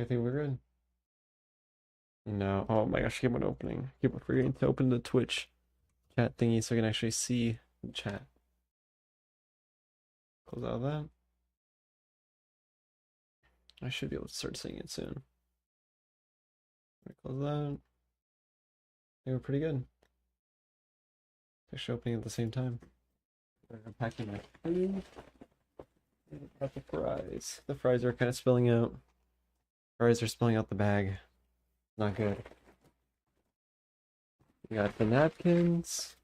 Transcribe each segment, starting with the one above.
I think we're good. No. Oh my gosh, keep on opening. Keep on forgetting to open the Twitch chat thingy so I can actually see the chat. Close out of that. I should be able to start seeing it soon. Close that. They were pretty good. They're opening at the same time. I'm packing my food. Got the fries. The fries are kind of spilling out. Fries are spilling out the bag. Not good. We got the napkins.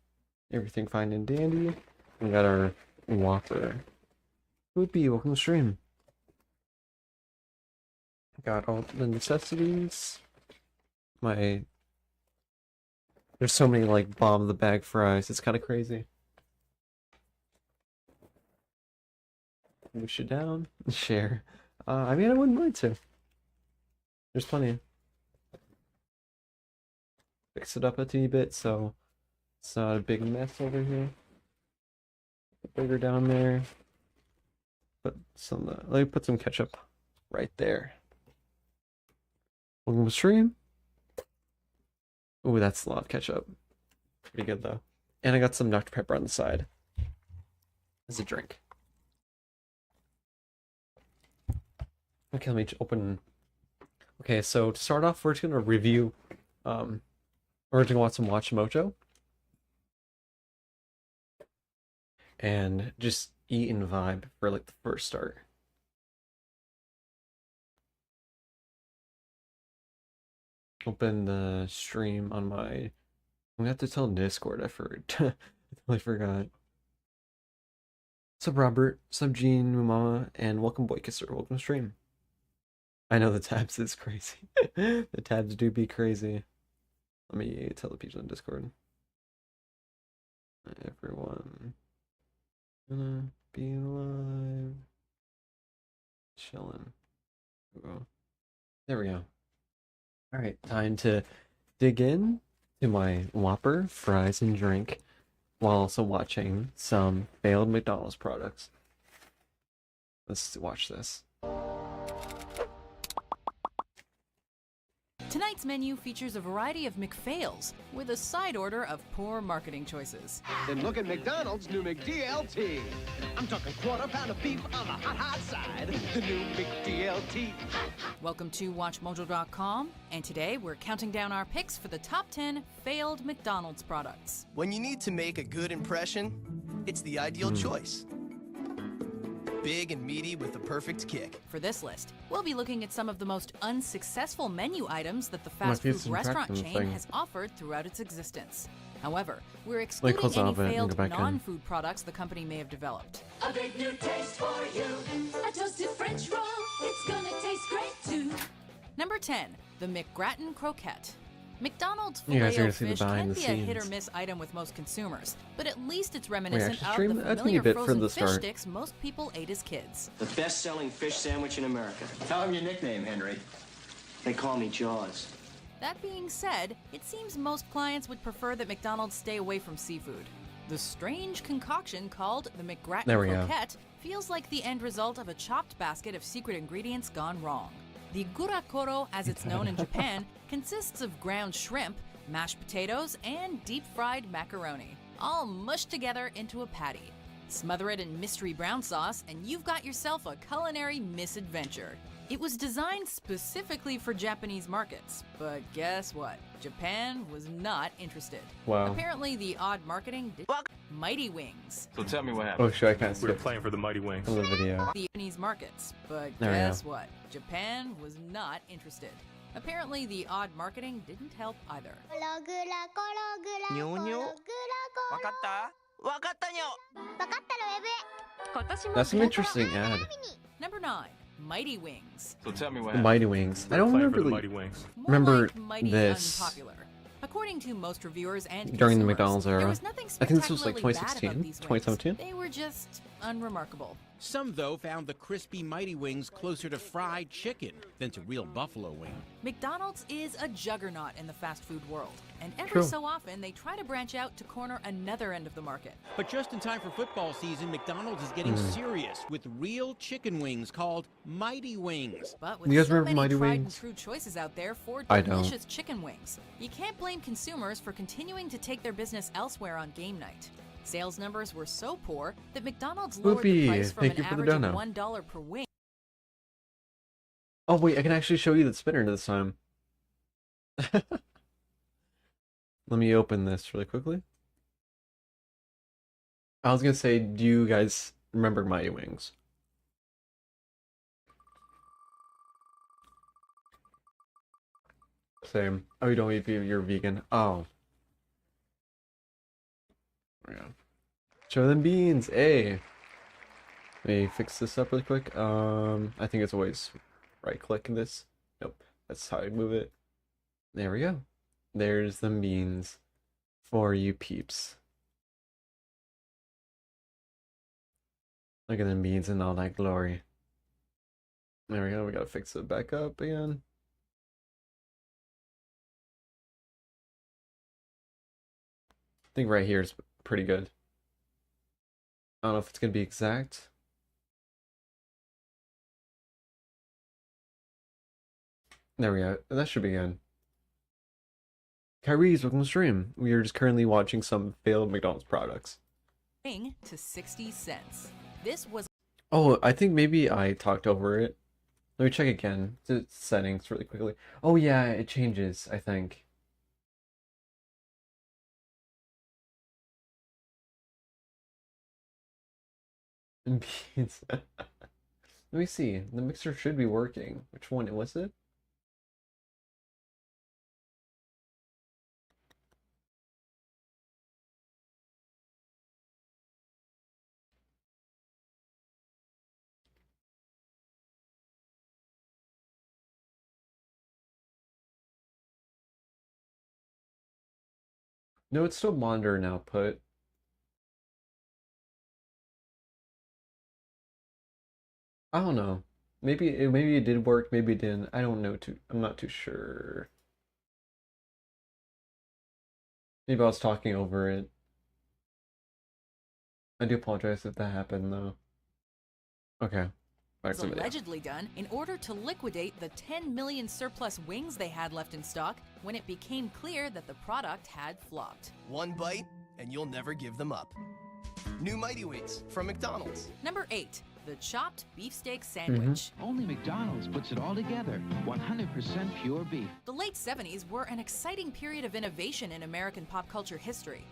Everything fine and dandy. We got our Whopper. Would be welcome to stream. Got all the necessities. There's so many like bomb the bag fries. It's kind of crazy. Push it down. Share. I mean, I wouldn't mind to. There's plenty. Fix it up a teeny bit so it's not a big mess over here. Put the burger down there. Let me put some ketchup right there. Welcome to stream. Ooh, that's a lot of ketchup. Pretty good though. And I got some Dr. Pepper on the side as a drink. Okay, let me open. Okay, so to start off, we're just gonna review. We're gonna watch some Watch Mojo, and just eat and vibe for like the first start. Open the stream on my. I'm gonna have to tell Discord. I totally forgot. What's up, Robert? What's up, Gene, Mama, and welcome, Boy Kisser. Welcome to stream. I know the tabs is crazy. The tabs do be crazy. Let me tell the people in Discord. Everyone gonna be live. Chilling. There we go. Alright, time to dig in to my Whopper, fries, and drink while also watching some failed McDonald's products. Let's watch this. Tonight's menu features a variety of McFails with a side order of poor marketing choices. Then look at McDonald's new McDLT. I'm talking quarter pound of beef on the hot side. The new McDLT. Welcome to WatchMojo.com, and today we're counting down our picks for the top 10 failed McDonald's products. When you need to make a good impression, it's the ideal choice. Big and meaty with the perfect kick. For this list, we'll be looking at some of the most unsuccessful menu items that the fast food restaurant chain has offered throughout its existence. However, we're excluding any failed non-food products the company may have developed. A big new taste for you. A toasted French roll. It's gonna taste great too. Number 10, the McGrattan Croquette. McDonald's You guys are gonna Filet-O-Fish see the behind can the be a scenes. hit-or-miss item with most consumers, but at least it's reminiscent actually of stream the that familiar bit for frozen the fish start. sticks most people ate as kids. The best-selling fish sandwich in America. Tell him your nickname, Henry. They call me Jaws. That being said, it seems most clients would prefer that McDonald's stay away from seafood. The strange concoction called the McGrattan There we go. Croquette feels like the end result of a chopped basket of secret ingredients gone wrong. The gurakoro, as it's known in Japan, consists of ground shrimp, mashed potatoes, and deep-fried macaroni, all mushed together into a patty. Smother it in mystery brown sauce, and you've got yourself a culinary misadventure. It was designed specifically for Japanese markets, but guess what? Japan was not interested. Wow. Apparently, the odd marketing did Mighty Wings. So tell me what happened. Oh, sure, I can't We were skip playing for the Mighty Wings. from the video. The Japanese markets, but There we guess go. what? Japan was not interested. Apparently, the odd marketing didn't help either. That's an interesting ad. Number 9, Mighty Wings. So tell me what The happened. Mighty Wings. I We were don't playing remember for the the- Mighty Wings. More Remember like mighty this unpopular. According to most reviewers and during the consumers, McDonald's there era. was nothing I think this was like spectacularly bad 2016, about these wings. 2017. They were just unremarkable. Some, though, found the crispy Mighty Wings closer to fried chicken than to real buffalo wing. McDonald's is a juggernaut in the fast food world, and every True. so often they try to branch out to corner another end of the market. But just in time for football season, McDonald's is getting serious with real chicken wings called Mighty Wings. But with You guys so remember many Mighty tried Wings? and true choices out there for I don't. delicious chicken wings, you can't blame consumers for continuing to take their business elsewhere on game night. Sales numbers were so poor that McDonald's lowered the Whoopee, price from thank an you for the average of dono. $1 per wing Oh wait, I can actually show you the spinner this time. Let me open this really quickly. I was gonna say, do you guys remember Mighty Wings? Same. Oh, you don't eat beef, you're vegan. Oh. Yeah. Show them beans, hey. Let me fix this up really quick. I think it's always right click this. Nope, that's how I move it. There we go. There's the beans for you peeps. Look at them beans in all that glory. There we go. We gotta fix it back up again. I think right here is pretty good. I don't know if it's gonna be exact. There we go. That should be good. Kyrie's, welcome to the stream. We are just currently watching some failed McDonald's products. to 60 cents. This was Oh, I think maybe I talked over it. Let me check again. The settings really quickly. Oh yeah, it changes, I think. Beans. Let me see. The mixer should be working. Which one was it? No, it's still monitor and output. I don't know. Maybe it did work, maybe it didn't. I don't know too. I'm not too sure. Maybe I was talking over it. I do apologize if that happened though. Okay. Back was to the video. allegedly done in order to liquidate the 10 million surplus wings they had left in stock when it became clear that the product had flopped. One bite, and you'll never give them up. New Mighty Wings from McDonald's. Number 8, the chopped beefsteak sandwich. Only McDonald's puts it all together. 100% pure beef. The late 70s were an exciting period of innovation in American pop culture history.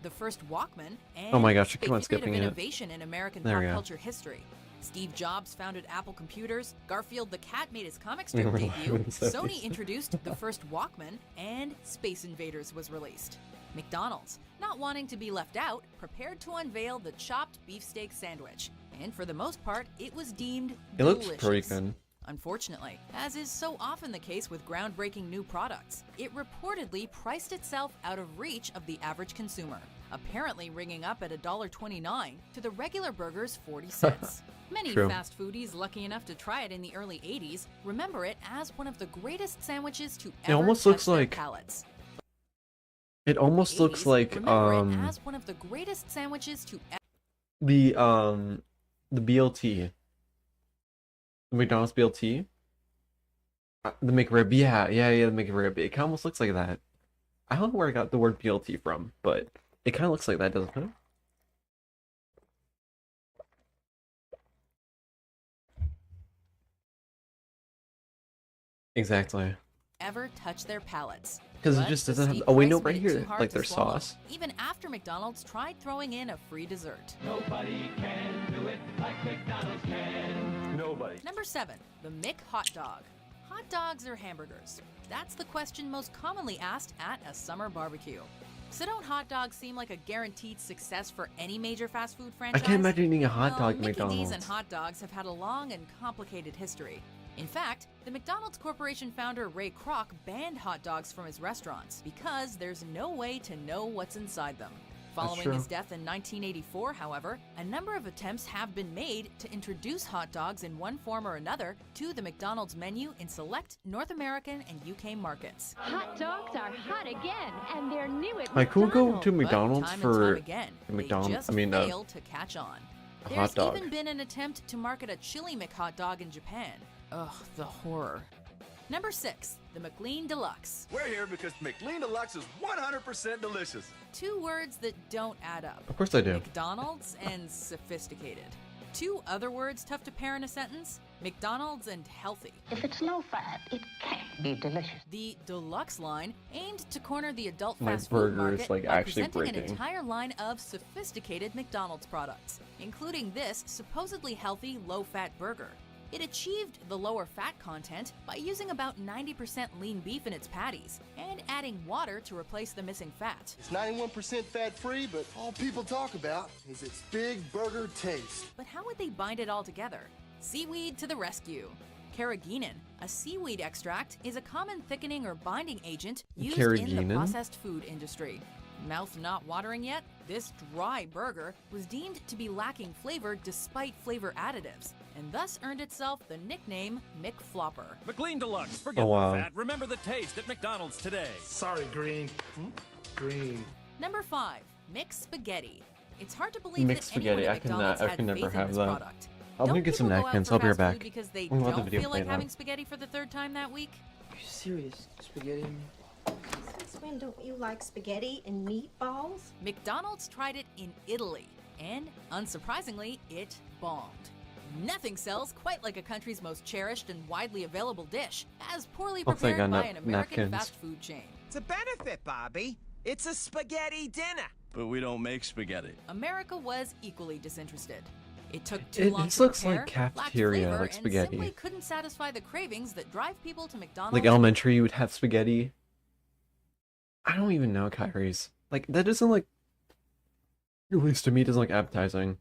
The first Walkman, and Oh my gosh, I keep a on period skipping of it. innovation in American There pop we go. culture history. Steve Jobs founded Apple Computers, Garfield the Cat made his comic strip We're live debut, in the 70s. Sony introduced the first Walkman, and Space Invaders was released. McDonald's, not wanting to be left out, prepared to unveil the chopped beefsteak sandwich, and for the most part, it was deemed It looks delicious. pretty good. Unfortunately, as is so often the case with groundbreaking new products, it reportedly priced itself out of reach of the average consumer, apparently ringing up at $1.29 to the regular burger's 40 cents. Many True. fast foodies lucky enough to try it in the early 80s remember it as one of the greatest sandwiches to ever almost touch looks their like- palates. It almost looks 80s like remember it as one of the greatest sandwiches to the BLT. The McDonald's BLT. The McRib, yeah, the McRib. It kind of almost looks like that. I don't know where I got the word BLT from, but it kind of looks like that, doesn't it? Exactly. ever touch their palates. Because it But just the doesn't have. steep Oh wait, price no, made right it here, too hard like to their swallow, sauce. even after McDonald's tried throwing in a free dessert. Nobody can do it like McDonald's can. Nobody. Number 7, the Mick Hot Dog. Hot dogs or hamburgers? That's the question most commonly asked at a summer barbecue. So don't hot dogs seem like a guaranteed success for any major fast food I franchise? can't imagine eating a hot Well, dog at Mickey D's McDonald's. and hot dogs have had a long and complicated history. In fact, the McDonald's Corporation founder Ray Kroc banned hot dogs from his restaurants because there's no way to know what's inside them. Following true. his death in 1984, however, a number of attempts have been made to introduce hot dogs in one form or another to the McDonald's menu in select North American and UK markets. Hot dogs are hot again, and they're new at Like, who would go McDonald's. to But McDonald's time and for time again, McDonald's? they just I mean, failed to catch on. a There's hot dog. even been an attempt to market a chili McHot dog in Japan. Ugh, the horror. Number 6, the McLean Deluxe. We're here because McLean Deluxe is 100% delicious. Two words that don't add up. Of course I do. McDonald's and sophisticated. Two other words tough to pair in a sentence: McDonald's and healthy. If it's low fat, it can't be delicious. The Deluxe line aimed to corner the adult My fast burger food market is, like, by actually presenting an breaking. entire line of sophisticated McDonald's products, including this supposedly healthy low-fat burger. It achieved the lower fat content by using about 90% lean beef in its patties and adding water to replace the missing fat. It's 91% fat-free, but all people talk about is its big burger taste. But how would they bind it all together? Seaweed to the rescue. Carrageenan, a seaweed extract, is a common thickening or binding agent used in the Carrageenan? processed food industry. Mouth not watering yet? This dry burger was deemed to be lacking flavor despite flavor additives, and thus earned itself the nickname McFlopper. McLean Deluxe, forget Oh, wow. the fat, remember the taste at McDonald's today. Sorry, Green. Green. Number 5, mixed spaghetti. It's hard to believe Mixed that anyone spaghetti, at I can McDonald's I had can never faith in have this that. product. I'm gonna Don't get some people go out napkins. for I'll be right fast food back. because they I'm gonna let the don't video feel play like now. having spaghetti for the third time that week? Are you serious? Spaghetti? Since when don't you like spaghetti and meatballs? McDonald's tried it in Italy, and unsurprisingly, it bombed. Nothing sells quite like a country's most cherished and widely available dish, as poorly Looks like prepared I by got an American napkins. fast food chain. It's a benefit, Bobby. It's a spaghetti dinner. But we don't make spaghetti. America was equally disinterested. It took too It long just to looks prepare, like cafeteria, lacked flavor, like spaghetti. and simply couldn't satisfy the cravings that drive people to McDonald's. Like elementary, you would have spaghetti. I don't even know, Kyrie's. Like, that doesn't, like, at least to me, doesn't look appetizing.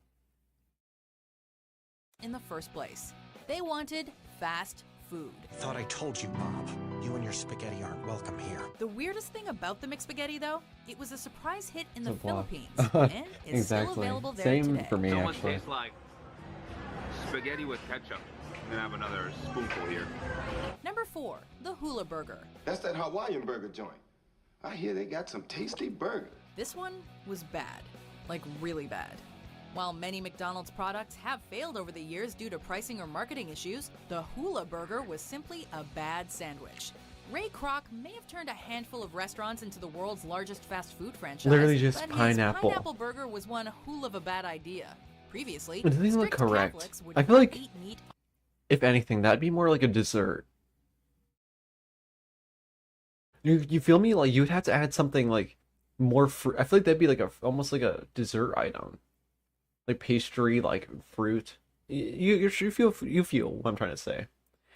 in the first place. They wanted fast food. Thought I told you, Bob. You and your spaghetti aren't welcome here. The weirdest thing about the McSpaghetti, though, it was a surprise hit in the It's a block. Philippines and is still Exactly. available there Same today. for me, That one actually. tastes like spaghetti with ketchup. I'm gonna have another spoonful here. Number 4, the Hula Burger. That's that Hawaiian burger joint. I hear they got some tasty burgers. This one was bad, like really bad. While many McDonald's products have failed over the years due to pricing or marketing issues, the Hula Burger was simply a bad sandwich. Ray Kroc may have turned a handful of restaurants into the world's largest fast food franchise. Literally just but pineapple. His pineapple burger was one hell of a bad idea. Previously, It doesn't even look strict correct. Catholics would I feel not like, eat meat. if anything, that'd be more like a dessert. You feel me? Like, you'd have to add something, like, more fruit. I feel like that'd be like almost like a dessert item. Like pastry, like fruit. You feel what I'm trying to say.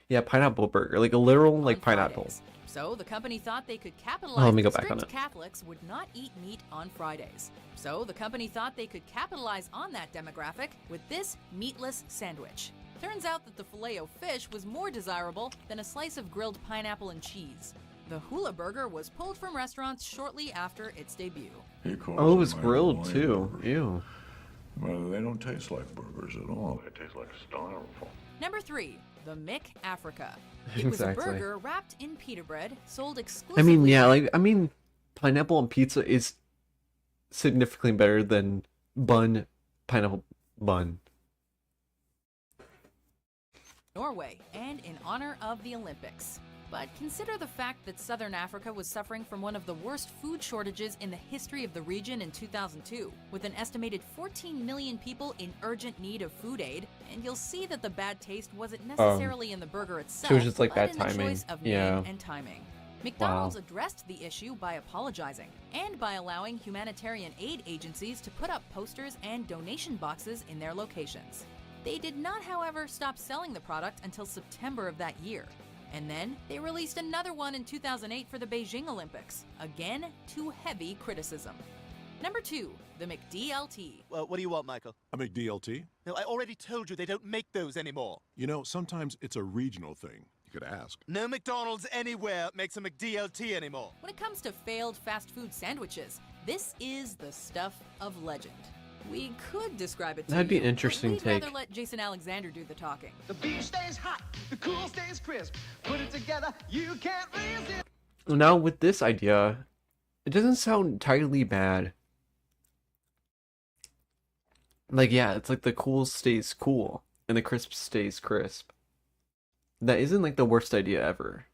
Yeah, pineapple burger. Like a literal, like, pineapple. Fridays. So the company thought they could capitalize Oh, let me go that back on strict it. Catholics would not eat meat on Fridays. So the company thought they could capitalize on that demographic with this meatless sandwich. Turns out that the filet-o-fish was more desirable than a slice of grilled pineapple and cheese. The Hula Burger was pulled from restaurants shortly after its debut. Oh, it was grilled too. Ew. Well, they don't taste like burgers at all. They taste like styrofoam. Number 3, the Mick Africa. It was a Exactly. burger wrapped in pita bread, sold I exclusively. mean, yeah, like, I mean, pineapple on pizza is significantly better than pineapple bun. Norway, and in honor of the Olympics. But consider the fact that Southern Africa was suffering from one of the worst food shortages in the history of the region in 2002, with an estimated 14 million people in urgent need of food aid, and you'll see that the bad taste wasn't necessarily in the burger itself, so it was just like but bad in the timing. choice of Yeah. name and timing. McDonald's Wow. addressed the issue by apologizing and by allowing humanitarian aid agencies to put up posters and donation boxes in their locations. They did not, however, stop selling the product until September of that year. And then they released another one in 2008 for the Beijing Olympics, again to heavy criticism. Number 2, the McDLT. What do you want, Michael? A McDLT? No, I already told you they don't make those anymore. You know, sometimes it's a regional thing. You could ask. No McDonald's anywhere makes a McDLT anymore. When it comes to failed fast food sandwiches, This is the stuff of legend. We could describe it to That'd be you, an interesting but we'd take. rather let Jason Alexander do the talking. The beef stays hot, the cool stays crisp. Put it together, you can't resist. Now with this idea, it doesn't sound entirely bad. Like, yeah, it's like the cool stays cool and the crisp stays crisp. That isn't like the worst idea ever.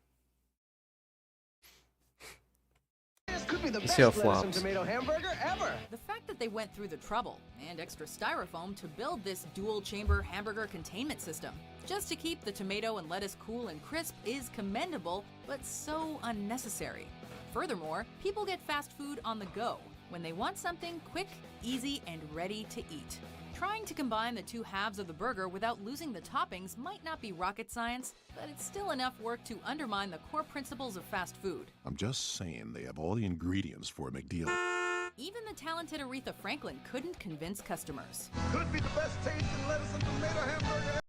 This could be the You best see how it lettuce and flops. tomato hamburger ever. The fact that they went through the trouble and extra styrofoam to build this dual-chamber hamburger containment system just to keep the tomato and lettuce cool and crisp is commendable, but so unnecessary. Furthermore, people get fast food on the go when they want something quick, easy, and ready to eat. Trying to combine the two halves of the burger without losing the toppings might not be rocket science, but it's still enough work to undermine the core principles of fast food. I'm just saying they have all the ingredients for a McDeal. Even the talented Aretha Franklin couldn't convince customers. Could be the best tasting lettuce and tomato hamburger.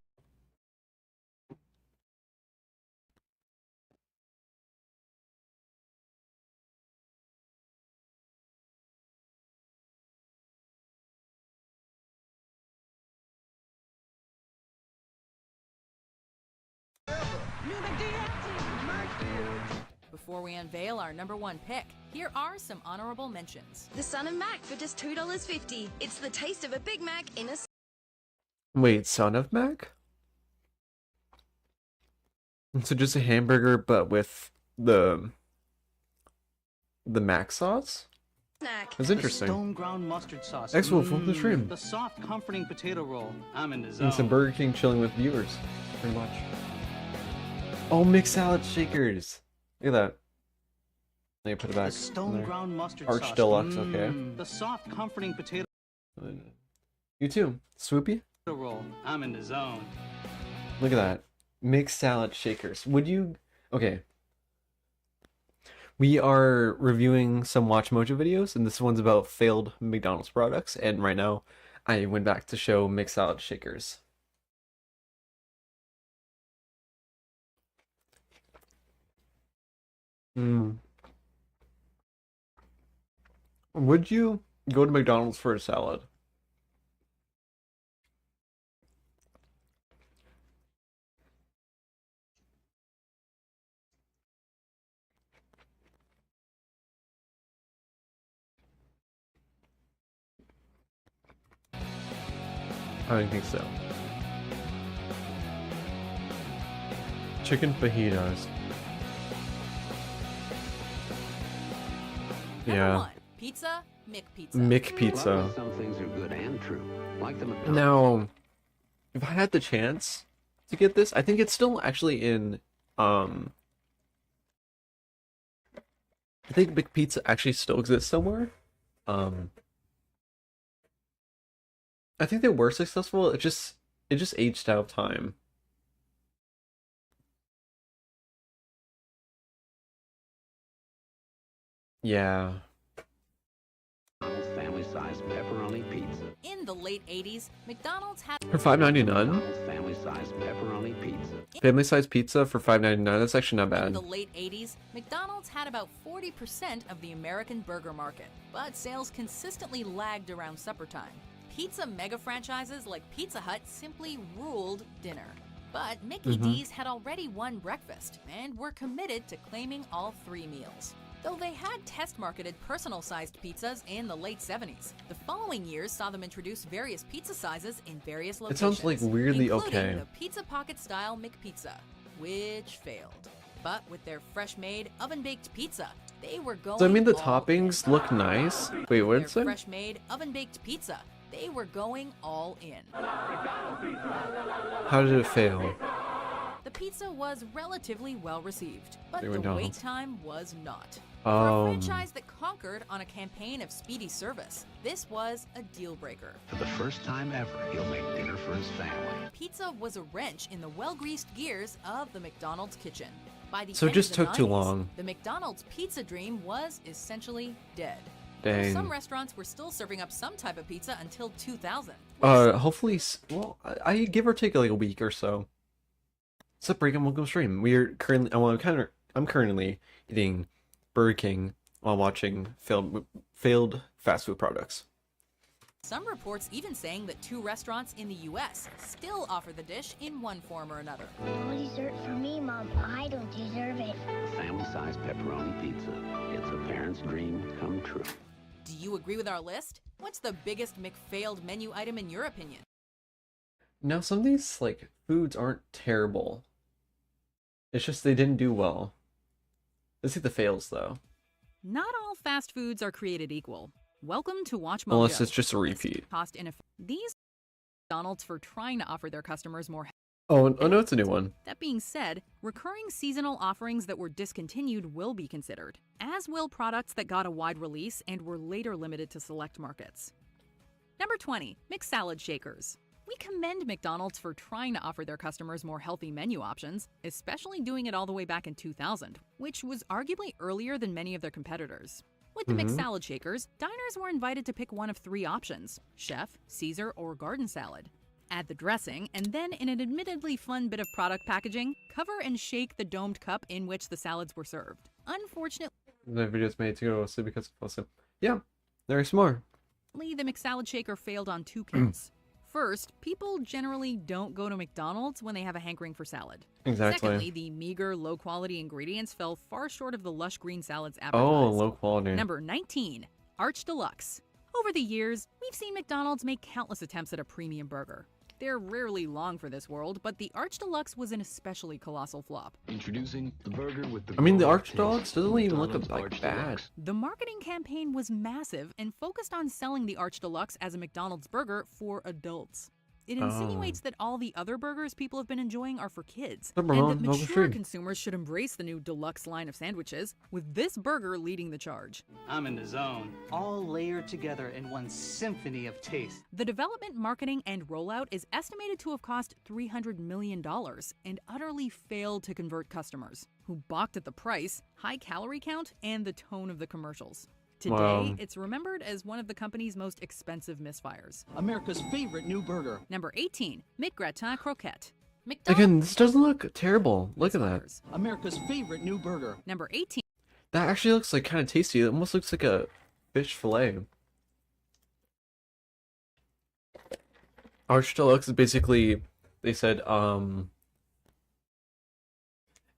Before we unveil our #1 pick, here are some honorable mentions. The Son of Mac for just $2.50. It's the taste of a Big Mac in a... Wait, Son of Mac? So just a hamburger, but with the Mac sauce? snack. That's interesting. Stone ground mustard sauce. Excellent, from the stream. The soft, comforting potato roll. I'm in the zone. And some Burger King chilling with viewers. Pretty much. Oh, mixed salad shakers. Look at that. Let me put it back. The stone ground mustard Arch sauce. Deluxe, okay. The soft, comforting potato You too. Swoopy? roll. I'm in the zone. Look at that. Mixed salad shakers. Would you... Okay. We are reviewing some Watch Mojo videos, and this one's about failed McDonald's products, and right now I went back to show mixed salad shakers. Would you go to McDonald's for a salad? I don't think so. Chicken fajitas. Yeah. #1, pizza, McPizza. McPizza. Some things are good and true, like the McDonald's. Now, if I had the chance to get this, I think it's still actually in, I think McPizza actually still exists somewhere. I think they were successful, it just aged out of time. Yeah. Family-sized pepperoni pizza. In the late 80s, McDonald's had For $5.99? Family-sized pepperoni pizza. Family size pizza for $5.99. That's actually not In bad. the late 80s, McDonald's had about 40% of the American burger market, but sales consistently lagged around supper time. Pizza mega franchises like Pizza Hut simply ruled dinner. But Mickey D's had already won breakfast and were committed to claiming all 3 meals. Though they had test-marketed personal-sized pizzas in the late 70s, the following years saw them introduce various pizza sizes in various It locations. sounds like weirdly including okay. the Pizza Pocket-style McPizza, which failed. But with their fresh-made, oven-baked pizza, they were going So I mean the all toppings look nice. Wait, what did it their say? fresh-made, oven-baked pizza, they were going all in. How did it fail? The pizza was relatively well received, but They the went wait down. time was not. For a Um, franchise that conquered on a campaign of speedy service, this was a deal breaker. For the first time ever, he'll make dinner for his family. Pizza was a wrench in the well-greased gears of the McDonald's kitchen. By the So it end just of the took too 90s, long. The McDonald's pizza dream was essentially dead. Dang. Some restaurants were still serving up some type of pizza until 2000. Hopefully, well, I give or take like a week or so. What's up, Break and Welcome Stream? We're currently, I'm currently eating Burger King while watching failed fast food products. Some reports even saying that 2 restaurants in the US still offer the dish in one form or another. No dessert for me, Mom. I don't deserve it. Family-sized pepperoni pizza. It's a parent's dream come true. Do you agree with our list? What's the biggest McFailed menu item in your opinion? Now, some of these like foods aren't terrible. It's just they didn't do well. Let's see the fails though. Not all fast foods are created equal. Welcome to Watch Mojo. Unless it's just a repeat. These McDonald's for trying to offer their customers more. Oh no, it's a new one. That being said, recurring seasonal offerings that were discontinued will be considered, as will products that got a wide release and were later limited to select markets. Number 20, McSalad Shakers. We commend McDonald's for trying to offer their customers more healthy menu options, especially doing it all the way back in 2000, which was arguably earlier than many of their competitors. With the McSalad Shakers, diners were invited to pick one of 3 options: chef, Caesar, or garden salad. Add the dressing, and then in an admittedly fun bit of product packaging, cover and shake the domed cup in which the salads were served. Unfortunately, The video's made to go to sleep because of also. Yeah, there's more. the McSalad Shaker failed on 2 counts. First, people generally don't go to McDonald's when they have a hankering for salad. Exactly. Secondly, the meager, low-quality ingredients fell far short of the lush green salads advertised. Oh, low quality. Number 19, Arch Deluxe. Over the years, we've seen McDonald's make countless attempts at a premium burger. They're rarely long for this world, but the Arch Deluxe was an especially colossal flop. Introducing the burger with the I mean, the Arch Dogs doesn't even look like bad. The marketing campaign was massive and focused on selling the Arch Deluxe as a McDonald's burger for adults. It insinuates that all the other burgers people have been enjoying are for kids, and that mature consumers should embrace the new deluxe line of sandwiches, with this burger leading the charge. I'm in the zone. All layered together in one symphony of taste. The development, marketing, and rollout is estimated to have cost $300 million and utterly failed to convert customers, who balked at the price, high calorie count, and the tone of the commercials. Today, it's remembered as one of the company's most expensive misfires. America's favorite new burger. Number 18, McGratin Croquette. Again, this doesn't look terrible. Look at that. America's favorite new burger. Number 18. That actually looks like kind of tasty. It almost looks like a fish fillet. Arch Deluxe is basically, they said,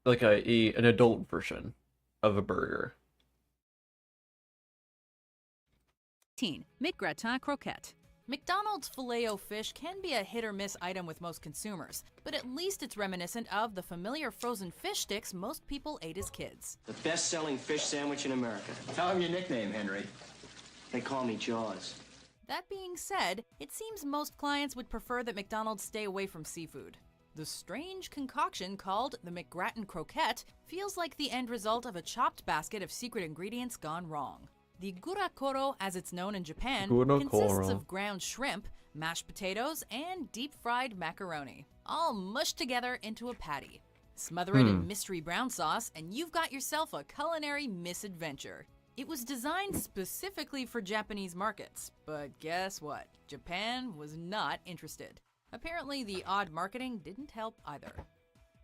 like an adult version of a burger. McGratin Croquette. McDonald's Filet-O-Fish can be a hit-or-miss item with most consumers, but at least it's reminiscent of the familiar frozen fish sticks most people ate as kids. The best-selling fish sandwich in America. Tell him your nickname, Henry. They call me Jaws. That being said, it seems most clients would prefer that McDonald's stay away from seafood. The strange concoction called the McGratin Croquette feels like the end result of a chopped basket of secret ingredients gone wrong. The gurakoro, as it's known in Japan, consists of ground shrimp, mashed potatoes, and deep-fried macaroni, all mushed together into a patty. Smother it in mystery brown sauce, and you've got yourself a culinary misadventure. It was designed specifically for Japanese markets, but guess what? Japan was not interested. Apparently, the odd marketing didn't help either.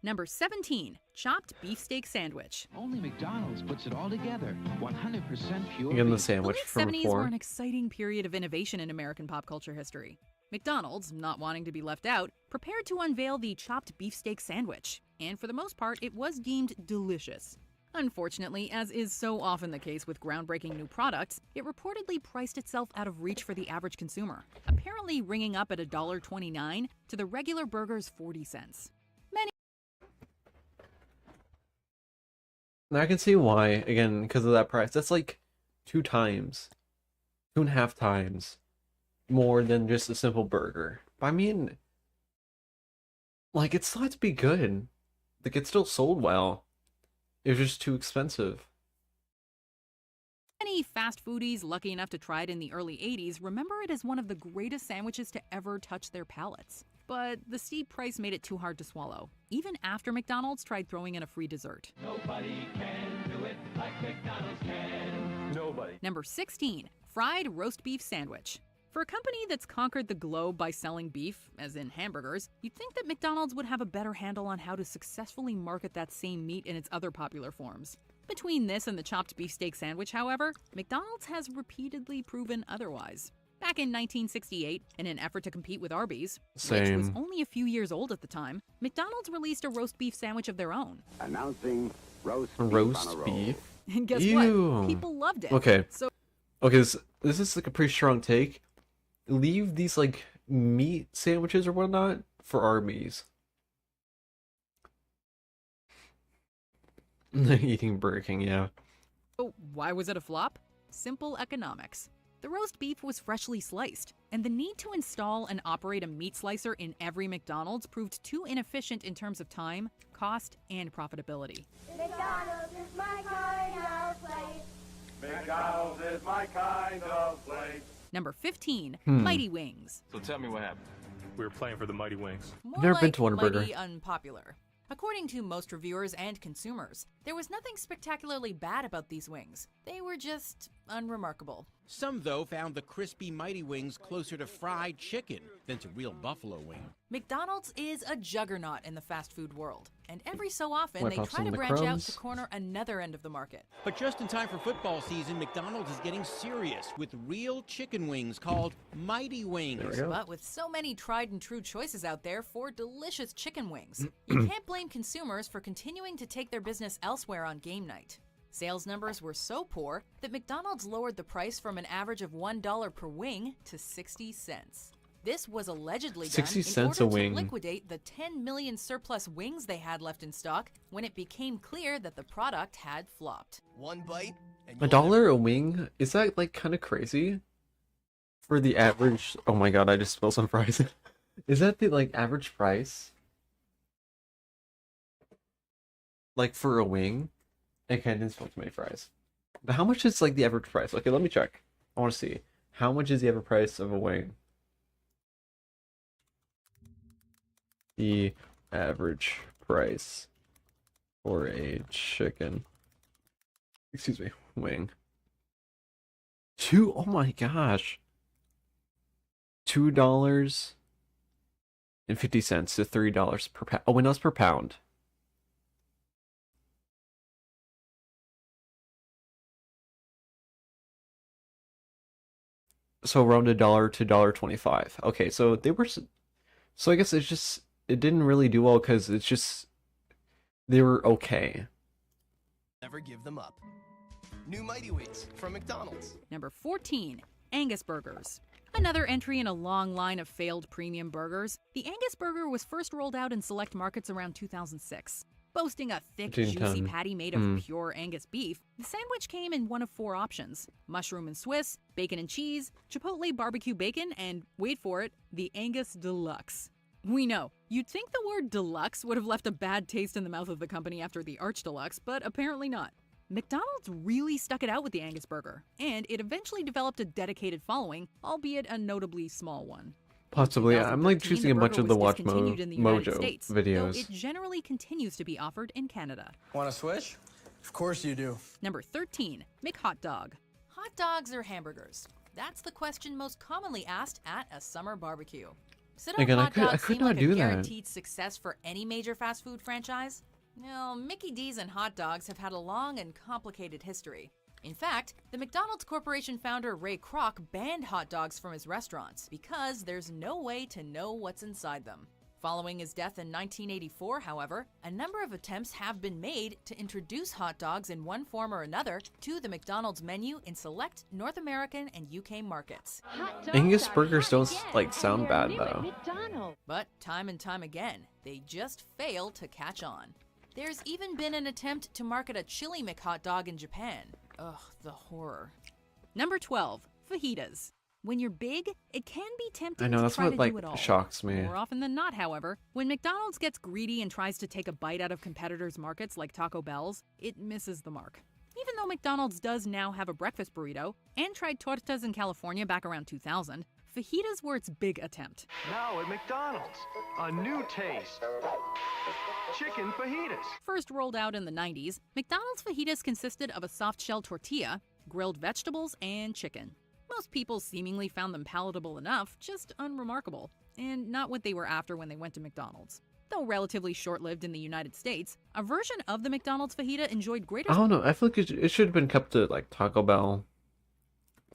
Number 17, chopped beefsteak sandwich. Only McDonald's puts it all together. 100% pure. Again, the sandwich The from late 70s before. were an exciting period of innovation in American pop culture history. McDonald's, not wanting to be left out, prepared to unveil the chopped beefsteak sandwich, and for the most part, it was deemed delicious. Unfortunately, as is so often the case with groundbreaking new products, it reportedly priced itself out of reach for the average consumer, apparently ringing up at $1.29 to the regular burger's 40 cents. And I can see why, again, because of that price. That's like 2.5 times more than just a simple burger. But I mean, like, it still had to be good. Like, it still sold well. It was just too expensive. Many fast foodies lucky enough to try it in the early 80s remember it as one of the greatest sandwiches to ever touch their palates. But the steep price made it too hard to swallow, even after McDonald's tried throwing in a free dessert. Nobody can do it like McDonald's can. Nobody. Number 16, fried roast beef sandwich. For a company that's conquered the globe by selling beef, as in hamburgers, you'd think that McDonald's would have a better handle on how to successfully market that same meat in its other popular forms. Between this and the chopped beefsteak sandwich, however, McDonald's has repeatedly proven otherwise. Back in 1968, in an effort to compete with Arby's, which was only a few years old at the time, McDonald's released a roast beef sandwich of their own. Announcing roast beef. And guess Ew. what? People loved it. Okay. So Okay, this is like a pretty strong take. Leave these like meat sandwiches or whatnot for Arby's. Eating Burger King, yeah. So why was it a flop? Simple economics. The roast beef was freshly sliced, and the need to install and operate a meat slicer in every McDonald's proved too inefficient in terms of time, cost, and profitability. McDonald's is my kind of place. McDonald's is my kind of place. Number 15, Mighty Wings. So tell me what happened. We were playing for the Mighty Wings. More Never like been to Whataburger. mighty unpopular. According to most reviewers and consumers, there was nothing spectacularly bad about these wings. They were just unremarkable. Some, though, found the crispy Mighty Wings closer to fried chicken than to real buffalo wing. McDonald's is a juggernaut in the fast food world, and every so often Wipe they off try some to of the branch out crumbs. to corner another end of the market. But just in time for football season, McDonald's is getting serious with real chicken wings called Mighty Wings. There we go. But with so many tried and true choices out there for delicious chicken wings, you can't blame consumers for continuing to take their business elsewhere on game night. Sales numbers were so poor that McDonald's lowered the price from an average of $1 per wing to 60 cents. This was allegedly done 60 in cents order a wing. to liquidate the 10 million surplus wings they had left in stock when it became clear that the product had flopped. One bite. And $1 a wing? Is that like kind of crazy? For the average... Oh my god, I just spilled some fries. Is that the like average price? Like for a wing? Okay, I didn't spill too many fries. But how much is like the average price? Okay, let me check. I want to see. How much is the average price of a wing? The average price for a chicken. Excuse me, wing. Oh my gosh. $2.50 to $3 per pound. Oh, wait, no, it's per pound. So around $1 to $1.25. Okay, so they were. So I guess it's just it didn't really do well because it's just they were okay. Never give them up. New Mighty Wings from McDonald's. Number 14, Angus Burgers. Another entry in a long line of failed premium burgers, the Angus Burger was first rolled out in select markets around 2006. Boasting a thick, juicy patty made of pure Angus beef, the sandwich came in one of 4 options: mushroom and Swiss, bacon and cheese, chipotle barbecue bacon, and, wait for it, the Angus Deluxe. We know, you'd think the word deluxe would have left a bad taste in the mouth of the company after the Arch Deluxe, but apparently not. McDonald's really stuck it out with the Angus Burger, and it eventually developed a dedicated following, albeit a notably small one. Possibly, I'm like 2013, choosing a bunch of the Watch discontinued in the United Mojo States, though videos. it generally continues to be offered in Canada. Want to switch? Of course you do. Number 13, McHot Dog. Hot dogs or hamburgers? That's the question most commonly asked at a summer barbecue. So don't Again, I hot could dogs seem not like do a that. guaranteed success for any major fast food franchise? No, Mickey D's and hot dogs have had a long and complicated history. In fact, the McDonald's Corporation founder Ray Kroc banned hot dogs from his restaurants because there's no way to know what's inside them. Following his death in 1984, however, a number of attempts have been made to introduce hot dogs in one form or another to the McDonald's menu in select North American and UK markets. Angus burgers don't like sound bad though. But time and time again, they just fail to catch on. There's even been an attempt to market a chili McHot dog in Japan. Ugh, the horror. Number 12, fajitas. When you're big, it can be tempting I know, to that's try what to like do it all. shocks me. More often than not, however, when McDonald's gets greedy and tries to take a bite out of competitors' markets like Taco Bell's, it misses the mark. Even though McDonald's does now have a breakfast burrito and tried tortas in California back around 2000, fajitas were its big attempt. Now at McDonald's, a new taste. Chicken fajitas. First rolled out in the 90s, McDonald's fajitas consisted of a soft-shell tortilla, grilled vegetables, and chicken. Most people seemingly found them palatable enough, just unremarkable, and not what they were after when they went to McDonald's. though relatively short-lived in the United States, a version of the McDonald's fajita enjoyed greater I don't know. I feel like it should have been kept to like Taco Bell.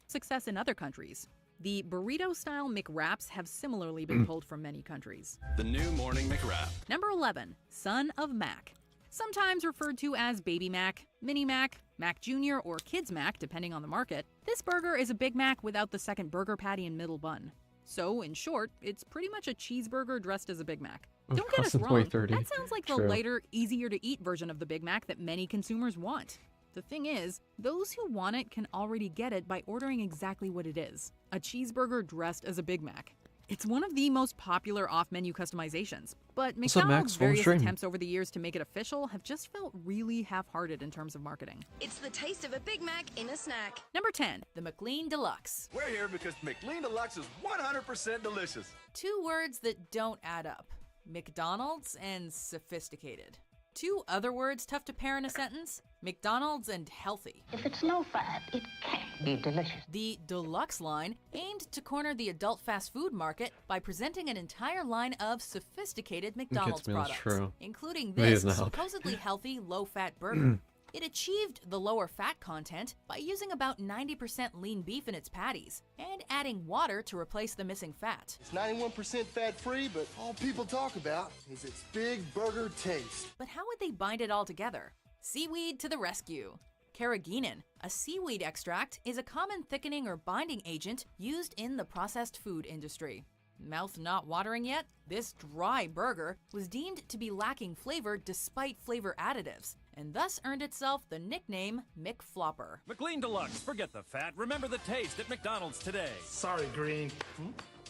success in other countries. The burrito-style McWraps have similarly been pulled from many countries. The new morning McWrap. Number 11, Son of Mac. Sometimes referred to as Baby Mac, Mini Mac, Mac Jr., or Kids Mac, depending on the market, this burger is a Big Mac without the second burger patty and middle bun. So, in short, it's pretty much a cheeseburger dressed as a Big Mac. Don't get us wrong, that sounds like the lighter, easier-to-eat version of the Big Mac that many consumers want. The thing is, those who want it can already get it by ordering exactly what it is, a cheeseburger dressed as a Big Mac. It's one of the most popular off-menu customizations, but McDonald's various attempts over the years to make it official have just felt really half-hearted in terms of marketing. It's the taste of a Big Mac in a snack. Number 10, the McLean Deluxe. We're here because McLean Deluxe is 100% delicious. Two words that don't add up. McDonald's and sophisticated. Two other words tough to pair in a sentence, McDonald's and healthy. If it's low fat, it can't be delicious. The Deluxe line aimed to corner the adult fast food market by presenting an entire line of sophisticated McDonald's products, including this supposedly healthy, low-fat burger. It achieved the lower fat content by using about 90% lean beef in its patties and adding water to replace the missing fat. It's 91% fat-free, but all people talk about is its big burger taste. But how would they bind it all together? Seaweed to the rescue. Carrageenan, a seaweed extract, is a common thickening or binding agent used in the processed food industry. Mouth not watering yet? This dry burger was deemed to be lacking flavor despite flavor additives, and thus earned itself the nickname McFlopper. McLean Deluxe, forget the fat, remember the taste at McDonald's today. Sorry, Green.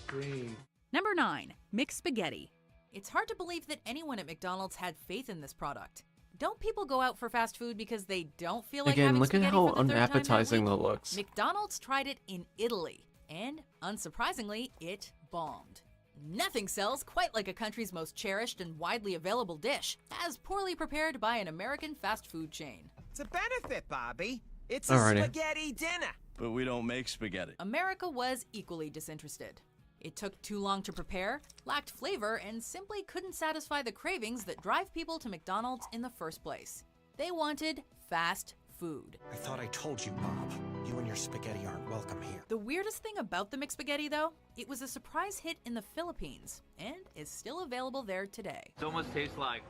Green. Number 9, McSpaghetti. It's hard to believe that anyone at McDonald's had faith in this product. Don't people go out for fast food because they don't feel like having look at spaghetti how for the third time that unappetizing week? that looks. McDonald's tried it in Italy, and unsurprisingly, it bombed. Nothing sells quite like a country's most cherished and widely available dish, as poorly prepared by an American fast food chain. It's a benefit, Bobby. It's a spaghetti dinner. But we don't make spaghetti. America was equally disinterested. It took too long to prepare, lacked flavor, and simply couldn't satisfy the cravings that drive people to McDonald's in the first place. They wanted fast food. I thought I told you, Bob. You and your spaghetti aren't welcome here. The weirdest thing about the McSpaghetti, though, it was a surprise hit in the Philippines and is still available there today. It almost tastes like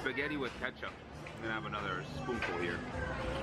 spaghetti with ketchup. I'm gonna have another spoonful here.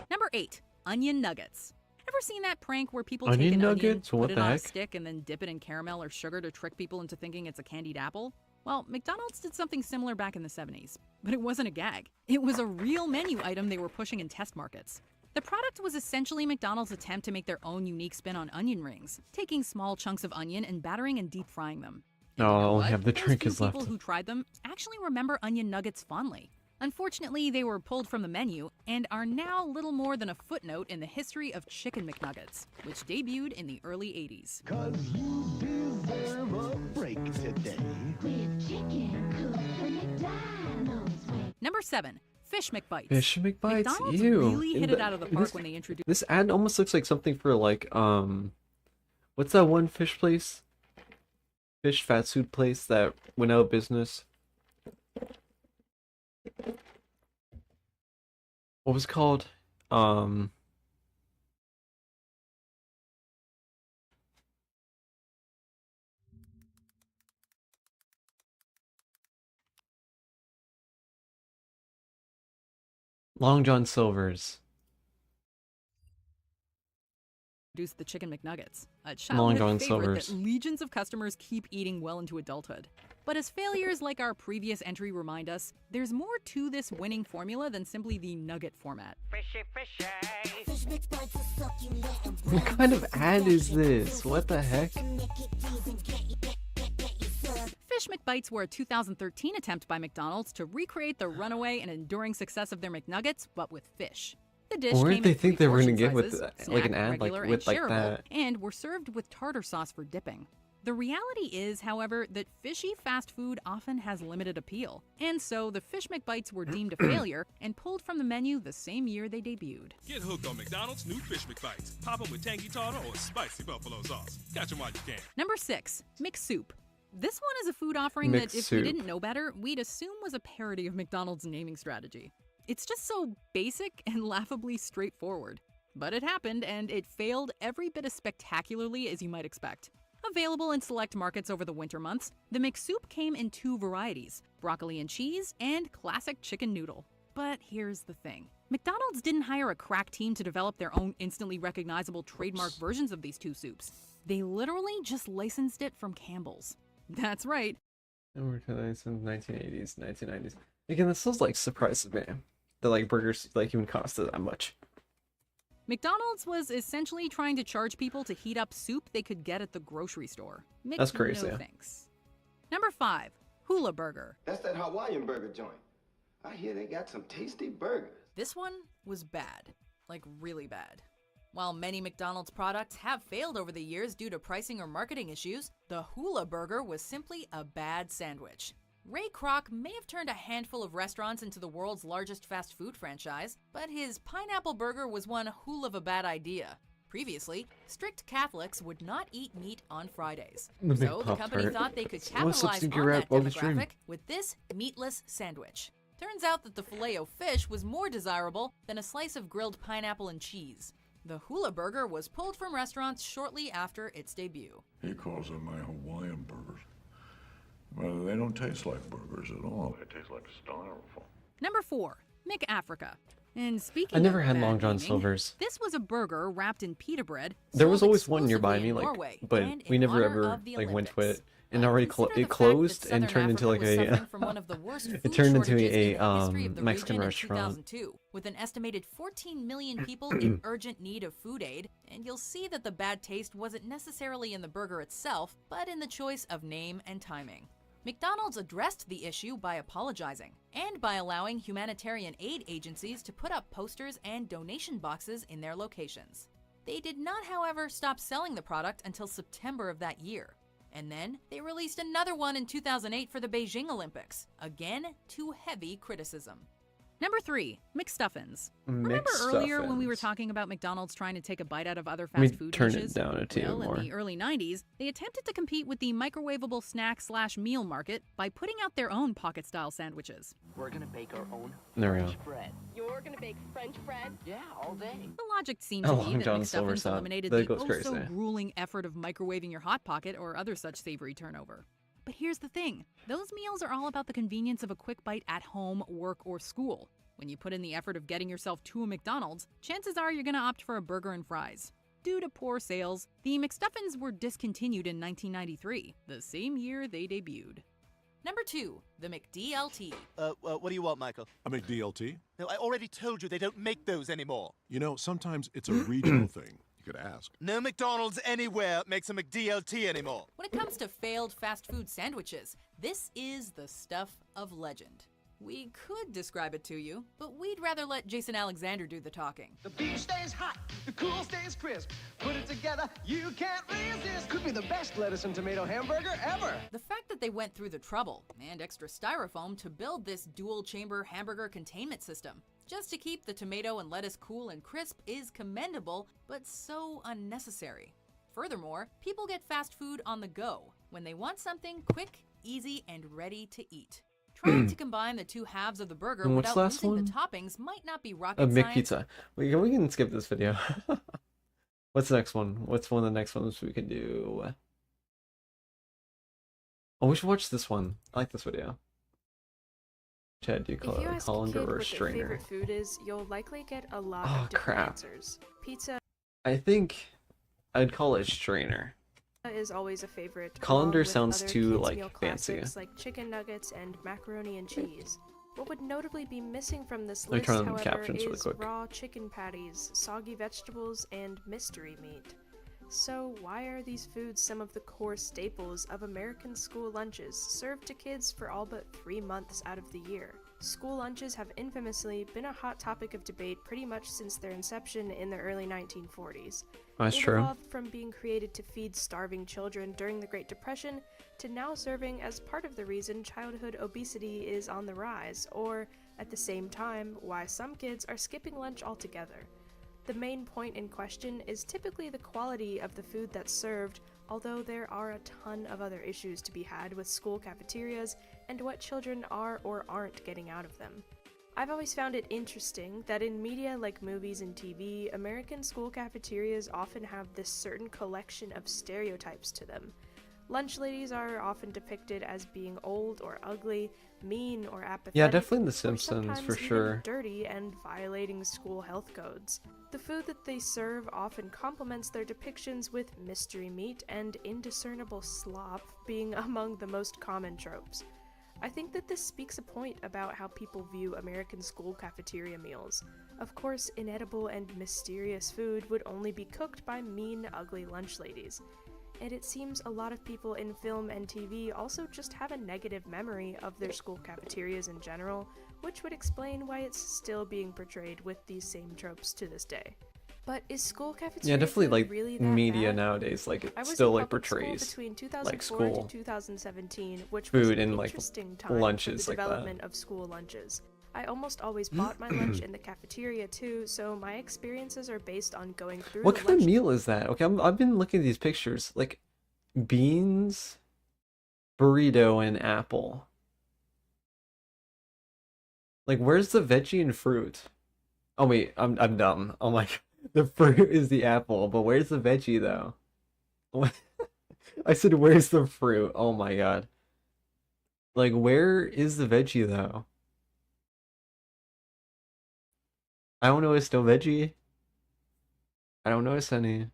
Number 8, onion nuggets. Ever seen that prank where people Onion take an nuggets? onion, What put it the on a heck? stick, and then dip it in caramel or sugar to trick people into thinking it's a candied apple? Well, McDonald's did something similar back in the 70s, but it wasn't a gag. It was a real menu item they were pushing in test markets. The product was essentially McDonald's attempt to make their own unique spin on onion rings, taking small chunks of onion and battering and deep frying them. No, I only have the Those drink few is left. people who tried them actually remember onion nuggets fondly. Unfortunately, they were pulled from the menu and are now little more than a footnote in the history of Chicken McNuggets, which debuted in the early 80s. 'Cause you deserve a break today. With chicken cooked the McDonald's way. Number 7, Fish McBites. Fish McBites, McDonald's ew. really hit it out of the park when they introduced. This ad almost looks like something for like what's that one fish place? Fish fast food place that went out of business. What was it called? Long John Silver's. Introduced the Chicken McNuggets, a Long childhood John favorite Silver's. that legions of customers keep eating well into adulthood. But as failures like our previous entry remind us, there's more to this winning formula than simply the nugget format. Fishy, fishy. Fish McBites are succulent and What kind of ad is this? What the heck? Fish McBites were a 2013 attempt by McDonald's to recreate the runaway and enduring success of their McNuggets, but with fish. The dish Where came did they in think three they were gonna portion get with sizes, like an snack, ad like regular, with and like shareable, that? and were served with tartar sauce for dipping. The reality is, however, that fishy fast food often has limited appeal, and so the Fish McBites were deemed a failure and pulled from the menu the same year they debuted. Get hooked on McDonald's new Fish McBites. Pop them with tangy tartar or spicy buffalo sauce. Catch them while you can. Number 6, McSoup. This one is a food offering Mixed that, if soup. we didn't know better, we'd assume was a parody of McDonald's naming strategy. It's just so basic and laughably straightforward. But it happened, and it failed every bit as spectacularly as you might expect. Available in select markets over the winter months, the McSoup came in 2 varieties, broccoli and cheese and classic chicken noodle. But here's the thing. McDonald's didn't hire a crack team to develop their own instantly recognizable trademark versions of these 2 soups. They literally just licensed it from Campbell's. That's right. They were since 1980s, 1990s. Again, this still like surprises me that like burgers like even cost that much. McDonald's was essentially trying to charge people to heat up soup they could get at the grocery store. That's crazy. No thanks. Number 5, Hula Burger. That's that Hawaiian burger joint. I hear they got some tasty burgers. This one was bad. Like really bad. While many McDonald's products have failed over the years due to pricing or marketing issues, the Hula Burger was simply a bad sandwich. Ray Kroc may have turned a handful of restaurants into the world's largest fast food franchise, but his pineapple burger was one hula of a bad idea. Previously, strict Catholics would not eat meat on Fridays. So the company thought they could capitalize on that demographic with this meatless sandwich. Turns out that the Filet-O-Fish was more desirable than a slice of grilled pineapple and cheese. The Hula Burger was pulled from restaurants shortly after its debut. He calls them my Hawaiian burgers. Well, they don't taste like burgers at all. They taste like styrofoam. Number 4, McAfrica. And speaking I never of had bad Long John naming, Silver's. this was a burger wrapped in pita bread. There was sold always one nearby me, exclusively in like, Norway but and we in never honor ever of the like went to Olympics. it. And already Consider the it fact closed that and Southern turned into Africa like was a suffering from one of the worst it food turned into shortages a in the history of the Mexican region in restaurant. 2002, with an estimated 14 million people in urgent need of food aid, and you'll see that the bad taste wasn't necessarily in the burger itself, but in the choice of name and timing. McDonald's addressed the issue by apologizing and by allowing humanitarian aid agencies to put up posters and donation boxes in their locations. They did not, however, stop selling the product until September of that year. And then they released another one in 2008 for the Beijing Olympics, again to heavy criticism. Number 3, McStuffins. Remember earlier when we were talking about McDonald's trying to take a bite out of other fast food turn dishes? it down a teeny more. In the early 90s, they attempted to compete with the microwavable snack/meal market by putting out their own pocket-style sandwiches. We're gonna bake our own There we go. French bread. You're gonna bake French bread? Yeah, all day. The logic seemed Oh, to be Long that John Silver McStuffins sound. eliminated That the goes crazy. grueling effort of microwaving your Hot Pocket or other such savory turnover. But here's the thing. Those meals are all about the convenience of a quick bite at home, work, or school. When you put in the effort of getting yourself to a McDonald's, chances are you're going to opt for a burger and fries. Due to poor sales, the McStuffins were discontinued in 1993, the same year they debuted. Number 2, the McDLT. What do you want, Michael? A McDLT? No, I already told you they don't make those anymore. You know, sometimes it's a regional thing. You could ask. No McDonald's anywhere makes a McDLT anymore. When it comes to failed fast food sandwiches, this is the stuff of legend. We could describe it to you, but we'd rather let Jason Alexander do the talking. The beef stays hot, the cool stays crisp. Put it together, you can't resist. Could be the best lettuce and tomato hamburger ever. The fact that they went through the trouble and extra styrofoam to build this dual-chamber hamburger containment system just to keep the tomato and lettuce cool and crisp is commendable, but so unnecessary. Furthermore, people get fast food on the go when they want something quick, easy, and ready to eat. Trying to combine the two halves of the burger And what's without the last losing one? the toppings might not be rocket A science. McPizza. We can skip this video. What's the next one? What's one of the next ones we can do? Oh, we should watch this one. I like this video. Chad, do you call If you it a ask a colander kid or a what their strainer? favorite food is, you'll likely get a lot Oh, of different crap. answers. Pizza I think I'd call it strainer. is always a favorite. Colander along with sounds other too, kids' like, meal fancy. classics like chicken nuggets and macaroni and cheese. What would notably be missing from this Let me list, turn on the however, captions really is quick. raw chicken patties, soggy vegetables, and mystery meat. So why are these foods some of the core staples of American school lunches served to kids for all but 3 months out of the year? School lunches have infamously been a hot topic of debate pretty much since their inception in the early 1940s. That's They've true. evolved from being created to feed starving children during the Great Depression to now serving as part of the reason childhood obesity is on the rise, or, at the same time, why some kids are skipping lunch altogether. The main point in question is typically the quality of the food that's served although there are a ton of other issues to be had with school cafeterias and what children are or aren't getting out of them. I've always found it interesting that in media like movies and TV, American school cafeterias often have this certain collection of stereotypes to them. Lunch ladies are often depicted as being old or ugly, mean or apathetic. Yeah, definitely The or Simpsons sometimes for even sure. dirty and violating school health codes. The food that they serve often complements their depictions, with mystery meat and indiscernible slop being among the most common tropes. I think that this speaks a point about how people view American school cafeteria meals. Of course, inedible and mysterious food would only be cooked by mean, ugly lunch ladies. And it seems a lot of people in film and TV also just have a negative memory of their school cafeterias in general, which would explain why it's still being portrayed with these same tropes to this day. But is school cafeteria Yeah, definitely food like really that media bad? nowadays, like it I was still in like public school portrays between 2004 like school to 2017, which was food an and like interesting time lunches for the like that. development of school lunches. I almost always bought my lunch in the cafeteria too, so my experiences are based on going through What the kind of lunch. meal is that? Okay, I've been looking at these pictures, like beans, burrito, and apple. Like, where's the veggie and fruit? Oh wait, I'm dumb. Oh my, the fruit is the apple, but where's the veggie though? What? I said, where's the fruit? Oh my god. Like, where is the veggie though? I don't notice no veggie. I don't notice any.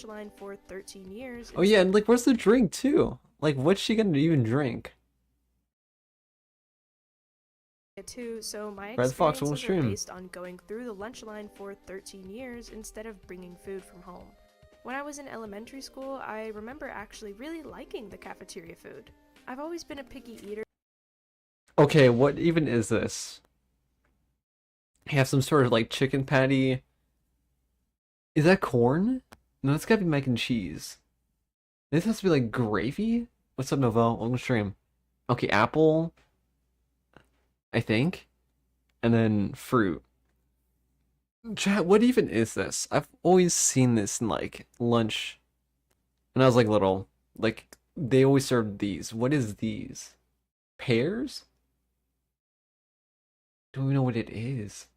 Line for 13 years. Oh yeah, and like, where's the drink too? Like, what's she gonna even drink? Too, so my Red Fox will experiences are stream. based on going through the lunch line for 13 years instead of bringing food from home. When I was in elementary school, I remember actually really liking the cafeteria food. I've always been a picky eater. Okay, what even is this? You have some sort of like chicken patty. Is that corn? No, it's gotta be mac and cheese. This has to be like gravy? What's up, Novell? Welcome to stream. Okay, apple, I think. And then fruit. Chat, what even is this? I've always seen this in like lunch when I was like little. Like, they always served these. What is these? Pears? Don't even know what it is.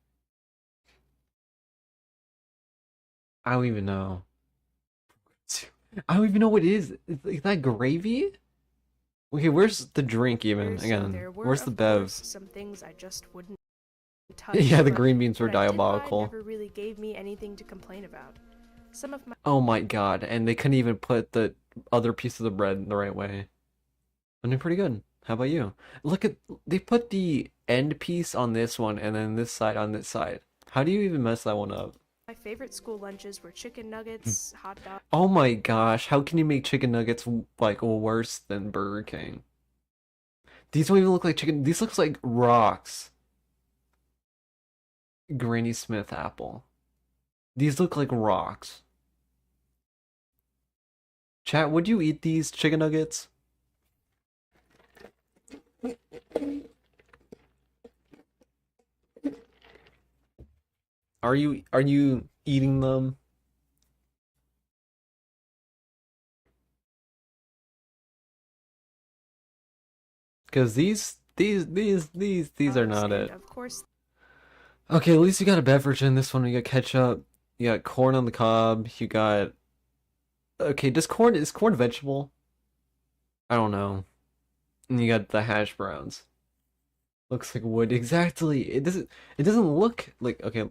I don't even know. I don't even know what it is. Is that gravy? Okay, where's the drink even? So Again, there were, where's the of bev? course, some things I just wouldn't touch. Yeah, the but green beans were what I did buy diabolical. never really gave me anything to complain about. Some of my Oh my god, and they couldn't even put the other piece of the bread the right way. I mean, pretty good. How about you? Look at, they put the end piece on this one and then this side on this side. How do you even mess that one up? favorite school lunches were chicken nuggets, hot dogs. Oh my gosh, how can you make chicken nuggets like worse than Burger King? These don't even look like chicken, these looks like rocks. Granny Smith apple. These look like rocks. Chat, would you eat these chicken nuggets? Are you eating them? Because these are not it. Of course. Okay, at least you got a beverage in this one. You got ketchup. You got corn on the cob. You got. Okay, is corn a vegetable? I don't know. And you got the hash browns. Looks like wood. Exactly. It doesn't look like. Okay,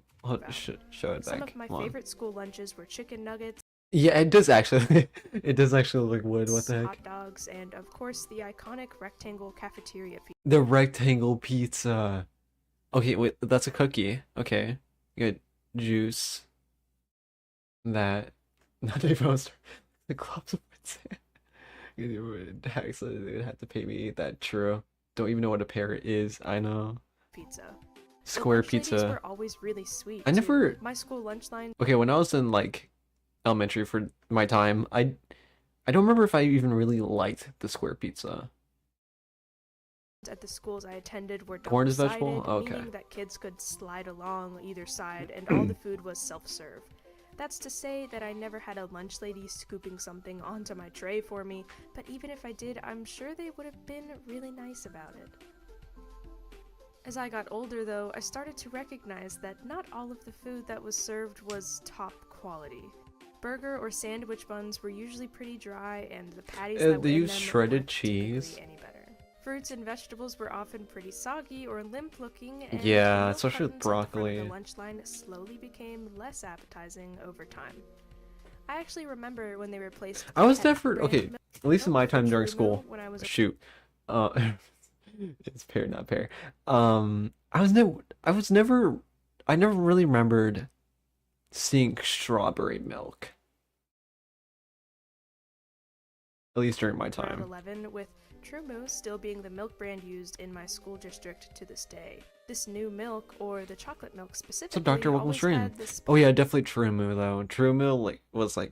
show it back. Some of my Come on. favorite school lunches were chicken nuggets. Yeah, it does actually. It does actually look like wood. What the heck? Hot dogs, and of course the iconic rectangle cafeteria pizza. The rectangle pizza. Okay, wait, that's a cookie. Okay. You got juice. That. Not a poster. The clubs of tax, they would have to pay me that. True. Don't even know what a pear is. I know. Pizza. Square The lunch ladies pizza. were always really sweet. I never. Too. My school lunch line. Okay, when I was in like elementary for my time, I don't remember if I even really liked the square pizza. At the schools I attended were Corn is double-sided, vegetable? Okay. meaning that kids could slide along either side, and all the food was self-serve. That's to say that I never had a lunch lady scooping something onto my tray for me, but even if I did, I'm sure they would have been really nice about it. As I got older though, I started to recognize that not all of the food that was served was top quality. Burger or sandwich buns were usually pretty dry, and the patties that were They in use them shredded weren't cheese. typically any better. Fruits and vegetables were often pretty soggy or limp-looking, and Yeah, the milk especially with cartons at the front broccoli. of the lunch line slowly became less appetizing over time. I actually remember when they replaced. I was Pet never brand okay. At least in my time during True school. Moo when I was a Shoot, it's pear, not pear. I never really remembered seeing strawberry milk. At least during my around time. 11, with True Moo still being the milk brand used in my school district to this day. This new milk, or the chocolate milk specifically, So Doctor, welcome always stream. had this Oh yeah, definitely True Moo though. True Moo was like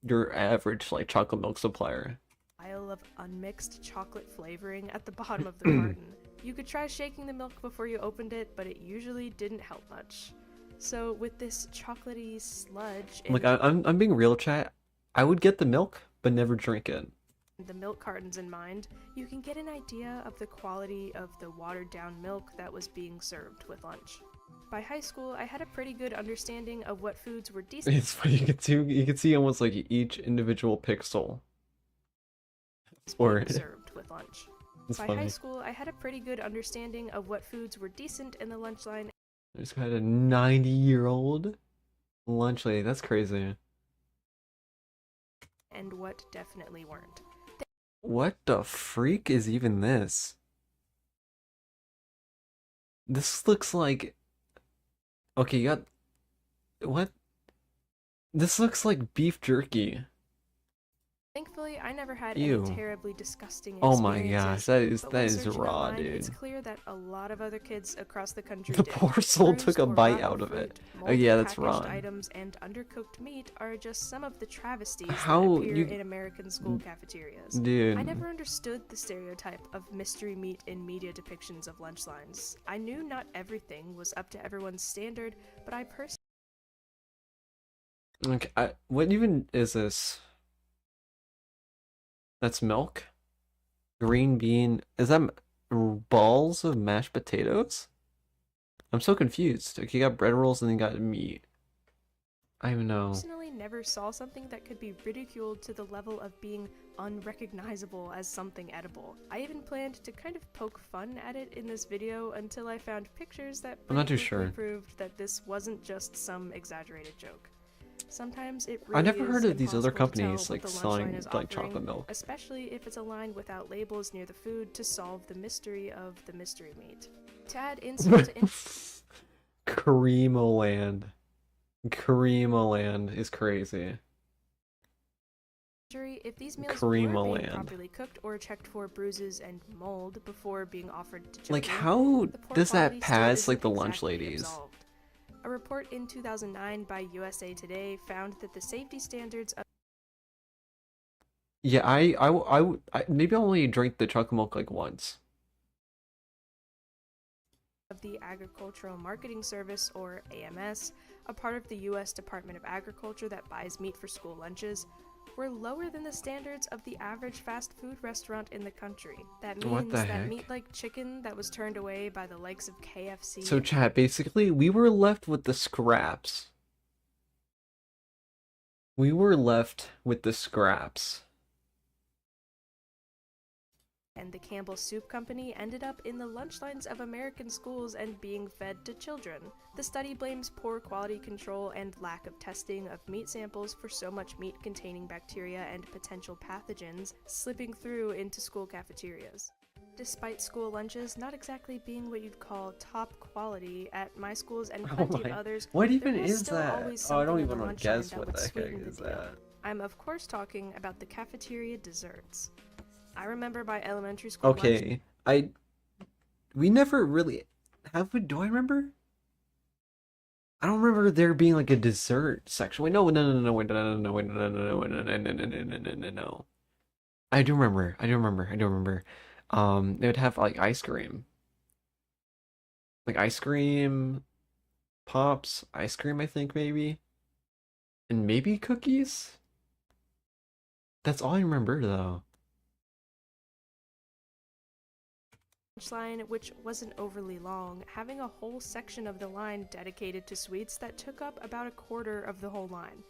your average like chocolate milk supplier. pile of unmixed chocolate flavoring at the bottom of the carton. You could try shaking the milk before you opened it, but it usually didn't help much. So with this chocolatey sludge Like I'm being real, chat. I would get the milk, but never drink it. the milk cartons in mind, you can get an idea of the quality of the watered-down milk that was being served with lunch. By high school, I had a pretty good understanding of what foods were decent. It's funny, you can see almost like each individual pixel. Or served with lunch. It's By funny. high school, I had a pretty good understanding of what foods were decent in the lunch line. I just got a 90-year-old lunch lady. That's crazy. And what definitely weren't. What the freak is even this? This looks like... Okay, you got... What? This looks like beef jerky. Thankfully, I never had Ew. any terribly disgusting Oh my experiences, gosh, but that when is searching raw, online, dude. It's clear that a lot of other kids across the country The did. poor soul Bruised took a or bite rotten out of fruit, it. Oh moldy yeah, that's packaged raw. items and undercooked meat are just some of the travesties How that appear you- in American school cafeterias. Dude. I never understood the stereotype of mystery meat in media depictions of lunch lines. I knew not everything was up to everyone's standard, but I personally Okay, what even is this? That's milk? Green bean? Is that balls of mashed potatoes? I'm so confused. Okay, you got bread rolls and then you got meat. I don't even know. personally never saw something that could be ridiculed to the level of being unrecognizable as something edible. I even planned to kind of poke fun at it in this video until I found pictures that I'm not too pretty quickly sure. proved that this wasn't just some exaggerated joke. Sometimes it I really never is heard of these other impossible to tell companies, what like, the lunch selling, line is like, offering, chocolate milk. especially if it's a line without labels near the food to solve the mystery of the mystery meat. To add insult to Creamoland. Creamoland is crazy. injury, if these meals were being Creamoland. properly cooked or checked for bruises and mold before being offered to Like, children, how the poor does quality that still pass, like, isn't the lunch exactly ladies? absolved. A report in 2009 by USA Today found that the safety standards of Yeah, maybe I'll only drink the chocolate milk, like, once. the Agricultural Marketing Service, or AMS, a part of the U.S. Department of Agriculture that buys meat for school lunches, were lower than the standards of the average fast food restaurant in the country. That What means the that heck? meat like chicken that was turned away by the likes of KFC. So chat, basically, we were left with the scraps. We were left with the scraps. And the Campbell Soup Company ended up in the lunch lines of American schools and being fed to children. The study blames poor quality control and lack of testing of meat samples for so much meat containing bacteria and potential pathogens slipping through into school cafeterias. Despite school lunches not exactly being what you'd call top quality at my schools and plenty of others, What there even was is still that? always Oh, I don't something in even the want to lunch line guess that what would the heck sweeten the is deal. that. I'm of course talking about the cafeteria desserts. I remember my elementary school lunch. Okay, we never really do I remember? I don't remember there being like a dessert section. Wait, no, wait, wait, no. I do remember. They would have like ice cream. Like ice cream, pops, ice cream, I think maybe. And maybe cookies? That's all I remember though. Line, which wasn't overly long, having a whole section of the line dedicated to sweets that took up about a quarter of the whole line.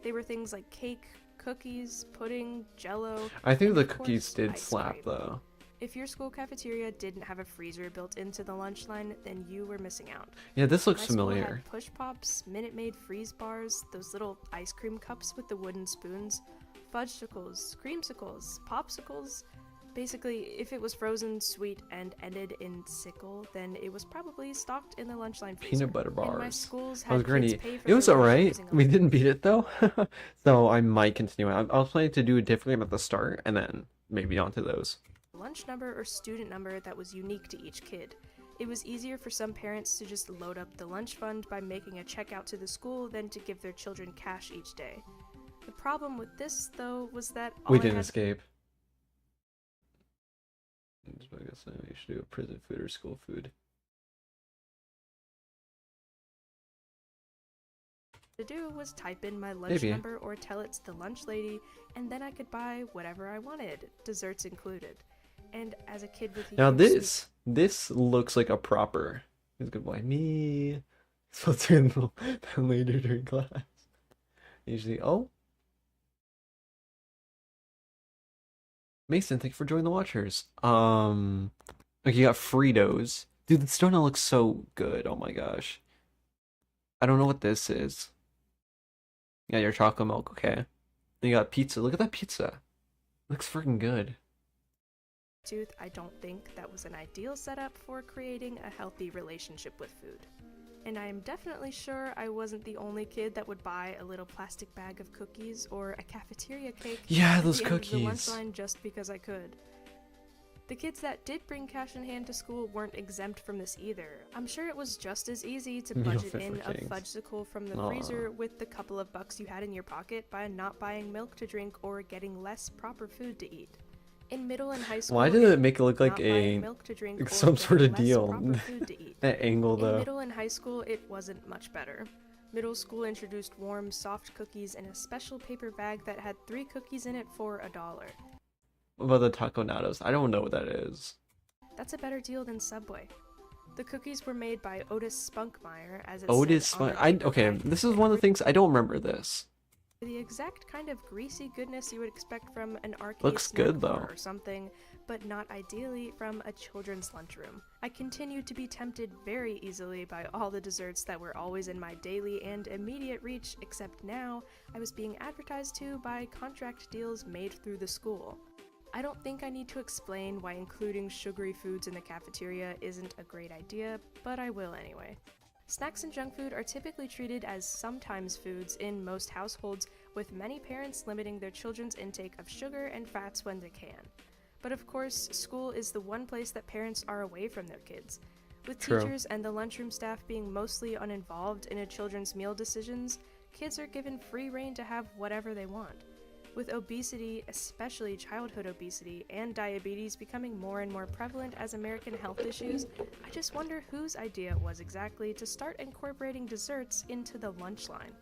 They were things like cake, cookies, pudding, jello. I think and the of course, cookies did ice slap cream. though. If your school cafeteria didn't have a freezer built into the lunch line, then you were missing out. Yeah, this looks My school familiar. had push pops, Minute Maid freeze bars, those little ice cream cups with the wooden spoons, fudgesicles, creamsicles, popsicles. Basically, if it was frozen, sweet, and ended in sickle, then it was probably stocked in the lunch line freezer. Peanut butter And my bars. schools That was had granny. kids pay for It was their lunch alright. using a We didn't beat it though. So I might continue. I was planning to do it differently at the start and then maybe onto those. lunch number or student number that was unique to each kid. It was easier for some parents to just load up the lunch fund by making a check out to the school than to give their children cash each day. The problem with this, though, was that We didn't escape. I guess we should do a prison food or school food. To do was type in my lunch Maybe. number or tell it to the lunch lady, and then I could buy whatever I wanted, desserts included. And as a kid with Now huge this looks like a proper. Who's good boy? Me. Supposed to be the later during class. Usually, oh. Mason, thank you for joining the Watchers. Like you got Fritos. Dude, this donut looks so good. Oh my gosh. I don't know what this is. Yeah, your chocolate milk, okay. Then you got pizza. Look at that pizza. Looks freaking good. tooth, I don't think that was an ideal setup for creating a healthy relationship with food. And I am definitely sure I wasn't the only kid that would buy a little plastic bag of cookies or a cafeteria cake Yeah, at those the end of the lunch cookies. line just because I could. The kids that did bring cash in hand to school weren't exempt from this either. I'm sure it was just as easy to Meal budget fit in for a kings. fudgesicle from the Aw. freezer with the couple of bucks you had in your pocket by not buying milk to drink or getting less proper food to eat. In middle and high school, Why did it make it look like not buying a milk to drink like or some sort of getting less deal? proper food to eat. That angle In though. middle and high school, it wasn't much better. Middle school introduced warm, soft cookies in a special paper bag that had 3 cookies in it for $1. What about the taco natos? I don't know what that is. That's a better deal than Subway. The cookies were made by Otis Spunkmeyer, as it Otis said on Spunk. the I paper okay. bag. This is one of the things I don't remember this. The exact kind of greasy goodness you would expect from an arcade Looks snack good, bar though. or something, but not ideally from a children's lunchroom. I continued to be tempted very easily by all the desserts that were always in my daily and immediate reach, except now I was being advertised to by contract deals made through the school. I don't think I need to explain why including sugary foods in the cafeteria isn't a great idea, but I will anyway. Snacks and junk food are typically treated as sometimes foods in most households, with many parents limiting their children's intake of sugar and fats when they can. But of course, school is the one place that parents are away from their kids. With True. teachers and the lunchroom staff being mostly uninvolved in a children's meal decisions, kids are given free rein to have whatever they want. With obesity, especially childhood obesity, and diabetes becoming more and more prevalent as American health issues, I just wonder whose idea it was exactly to start incorporating desserts into the lunch line.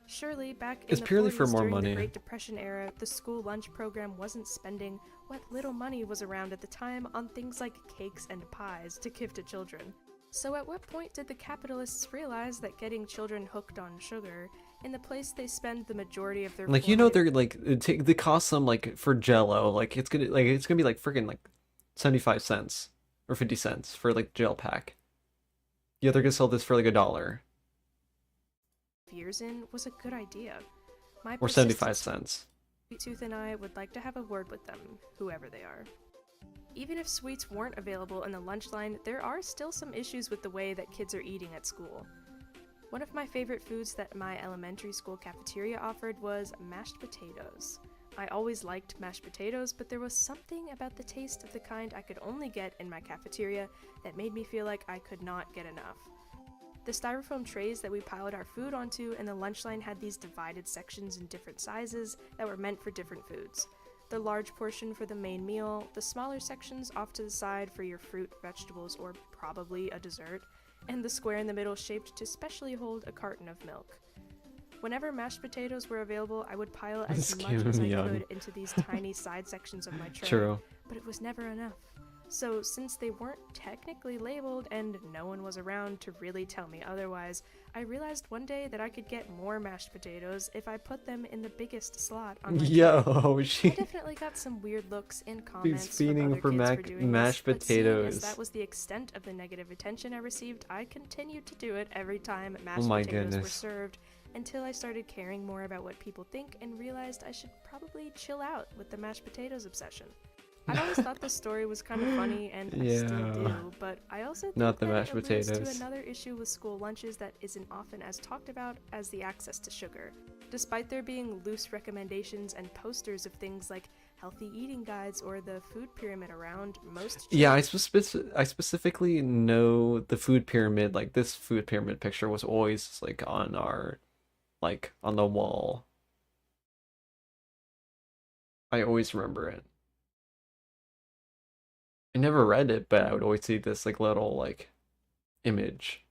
Surely, back in It's the purely 40s for more during money. the Great Depression era, the school lunch program wasn't spending what little money was around at the time on things like cakes and pies to give to children. So at what point did the capitalists realize that getting children hooked on sugar, in the place they spend the majority of their Like you know formative they're like they cost them like for Jello like it's gonna be like freaking like 75 cents or 50 cents for like gel pack. Yeah, they're gonna sell this for like $1 years in was a good idea. My or 75 persistence cents. Sweet Tooth and I would like to have a word with them, whoever they are. Even if sweets weren't available in the lunch line, there are still some issues with the way that kids are eating at school. One of my favorite foods that my elementary school cafeteria offered was mashed potatoes. I always liked mashed potatoes, but there was something about the taste of the kind I could only get in my cafeteria that made me feel like I could not get enough. The styrofoam trays that we piled our food onto in the lunch line had these divided sections in different sizes that were meant for different foods. The large portion for the main meal, the smaller sections off to the side for your fruit, vegetables, or probably a dessert, and the square in the middle shaped to specially hold a carton of milk. Whenever mashed potatoes were available, I would pile This as is much as keeping I me young. could into these tiny side sections of my tray, True. but it was never enough. So since they weren't technically labeled and no one was around to really tell me otherwise, I realized one day that I could get more mashed potatoes if I put them in the biggest slot on my tray. Yo, I she definitely got some weird looks and comments she's from feeding other for kids for doing mashed this, but seeing as potatoes. that was the extent of the negative attention I received, I continued to do it every time Oh mashed my potatoes were goodness. served, until I started caring more about what people think and realized I should probably chill out with the mashed potatoes obsession. I always thought this story was kind of funny, and I still Yeah. do, but I also think Not the that mashed it alludes to potatoes. another issue with school lunches that isn't often as talked about as the access to sugar. Despite there being loose recommendations and posters of things like healthy eating guides or the food pyramid around, most Yeah, I specifically know the food pyramid. Like this food pyramid picture was always like on our, like on the wall. I always remember it. I never read it, but I would always see this like little like image.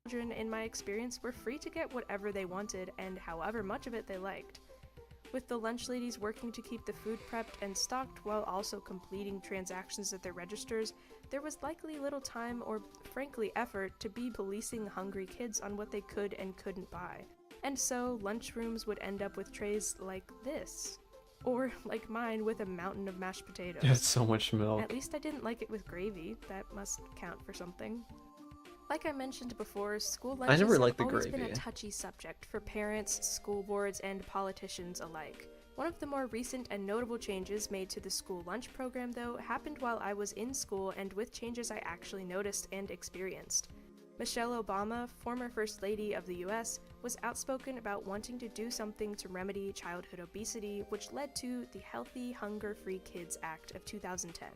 children, in my experience, were free to get whatever they wanted and however much of it they liked. With the lunch ladies working to keep the food prepped and stocked while also completing transactions at their registers, there was likely little time or, frankly, effort to be policing hungry kids on what they could and couldn't buy. And so, lunchrooms would end up with trays like this. Or, like mine, with a mountain of mashed potatoes. That's so much milk. At least I didn't like it with gravy. That must count for something. Like I mentioned before, school lunches never have liked the always been a gravy. touchy subject for parents, school boards, and politicians alike. One of the more recent and notable changes made to the school lunch program, though, happened while I was in school and with changes I actually noticed and experienced. Michelle Obama, former First Lady of the US, was outspoken about wanting to do something to remedy childhood obesity, which led to the Healthy, Hunger-Free Kids Act of 2010.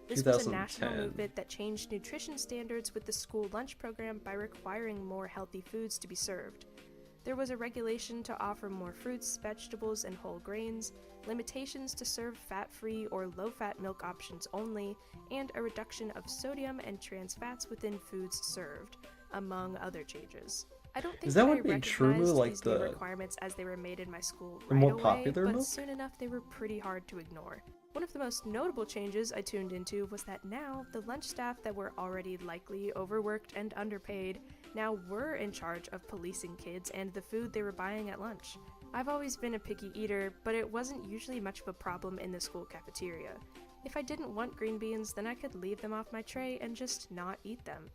This was a national 2010. movement that changed nutrition standards with the school lunch program by requiring more healthy foods to be served. There was a regulation to offer more fruits, vegetables, and whole grains, limitations to serve fat-free or low-fat milk options only, and a reduction of sodium and trans fats within foods served, among other changes. I don't think Is that I what made true, recognized like, these new the- requirements as they were made in my school the right more away, popular but milk? soon enough they were pretty hard to ignore. One of the most notable changes I tuned into was that now the lunch staff that were already likely overworked and underpaid now were in charge of policing kids and the food they were buying at lunch. I've always been a picky eater, but it wasn't usually much of a problem in the school cafeteria. If I didn't want green beans, then I could leave them off my tray and just not eat them.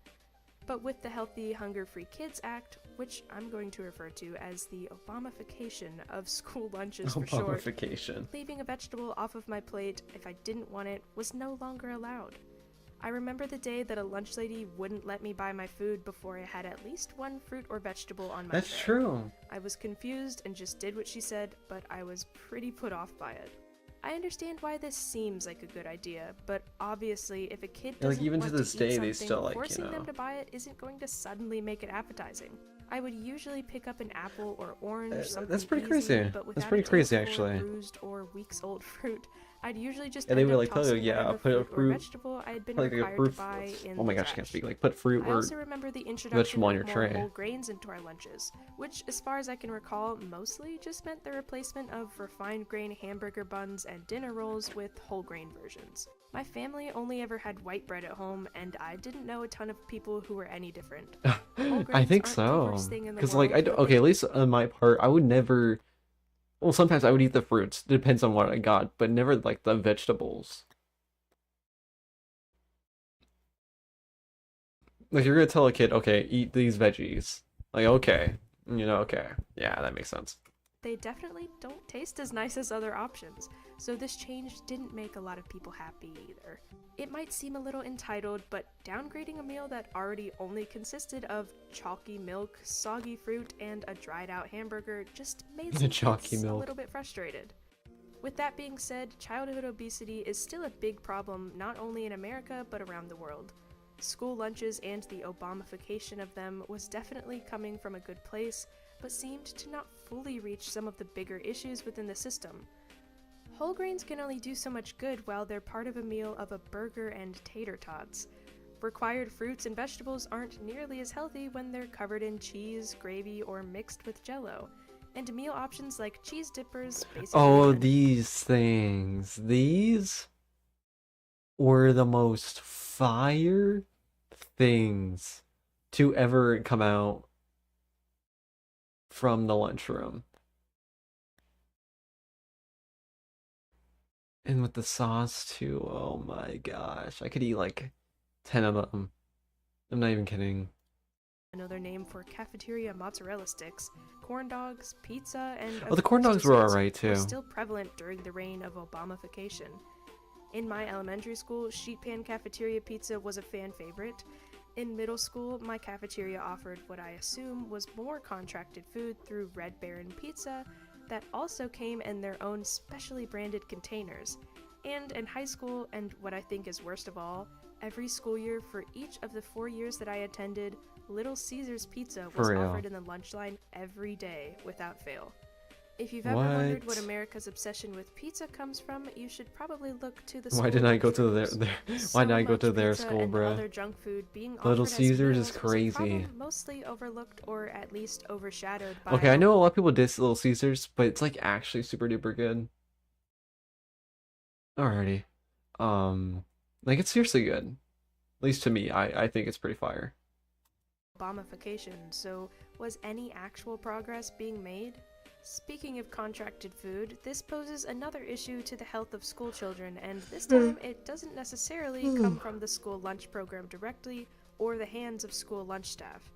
But with the Healthy, Hunger-Free Kids Act, which I'm going to refer to as the Obamification of school lunches for short, Obamification. leaving a vegetable off of my plate if I didn't want it was no longer allowed. I remember the day that a lunch lady wouldn't let me buy my food before I had at least one fruit or vegetable on my That's tray. true. I was confused and just did what she said, but I was pretty put off by it. I understand why this seems like a good idea, but obviously if a kid Yeah, like, doesn't even to want this eat day, they something, still, like, you forcing know. them to buy it isn't going to suddenly make it appetizing. I would usually pick up an apple or orange, something that's pretty easy, crazy. but That's without pretty a crazy, taste for actually. bruised or weeks-old fruit. I'd usually just Yeah, they end would up like tell you, tossing yeah, whatever put a fruit or fruit, vegetable I had been like a required fruit. to buy in Oh my the gosh, I can't trash. speak. Like put fruit I or also remember the introduction vegetable on of your more tray. whole grains into our lunches, which, as far as I can recall, mostly just meant the replacement of refined grain hamburger buns and dinner rolls with whole grain versions. My family only ever had white bread at home, and I didn't know a ton of people who were any different. Whole I grains think aren't the so. worst thing in the Because like world, but okay, at least on my part, I would never. Well, sometimes I would eat the fruits. Depends on what I got, but never like the vegetables. Like you're gonna tell a kid, okay, eat these veggies. Like okay, okay, yeah, that makes sense. they definitely don't taste as nice as other options, so this change didn't make a lot of people happy either. It might seem a little entitled, but downgrading a meal that already only consisted of chalky milk, soggy fruit, and a dried out hamburger just made The some chalky kids a milk. little bit frustrated. With that being said, childhood obesity is still a big problem not only in America but around the world. School lunches and the Obamification of them was definitely coming from a good place, but seemed to not fully reach some of the bigger issues within the system. Whole grains can only do so much good while they're part of a meal of a burger and tater tots. Required fruits and vegetables aren't nearly as healthy when they're covered in cheese, gravy, or mixed with jello. And meal options like cheese dippers basically. Oh, these things. These were the most fire things to ever come out from the lunchroom. And with the sauce too. Oh my gosh. I could eat like 10 of them. I'm not even kidding. Another name for cafeteria mozzarella sticks, corn dogs, pizza, and the corn dogs were alright too. Were still prevalent during the reign of Obamification. In my elementary school, sheet pan cafeteria pizza was a fan favorite. In middle school, my cafeteria offered what I assume was more contracted food through Red Baron Pizza that also came in their own specially branded containers. And in high school, and what I think is worst of all, every school year for each of the 4 years that I attended, Little Caesars Pizza was offered in the lunch line every day without fail. If you've ever wondered what America's obsession with pizza comes from, you should probably look to the. Why didn't I go to why didn't I go to their school, bruh? Other junk food being Little Caesars is crazy. Mostly overlooked or at least overshadowed by. Okay, I know a lot of people diss Little Caesars, but it's like actually super duper good. Alrighty, like it's seriously good. At least to me, I think it's pretty fire. Obamification. So, was any actual progress being made? Speaking of contracted food, this poses another issue to the health of school children, and this time it doesn't necessarily come from the school lunch program directly or the hands of school lunch staff.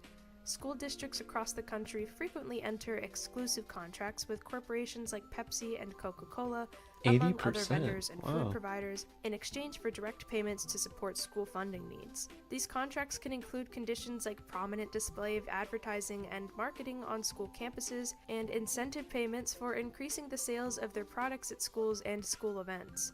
School districts across the country frequently enter exclusive contracts with corporations like Pepsi and Coca-Cola, among other vendors and food providers, in exchange for direct payments to support school funding needs. These contracts can include conditions like prominent display of advertising and marketing on school campuses, and incentive payments for increasing the sales of their products at schools and school events.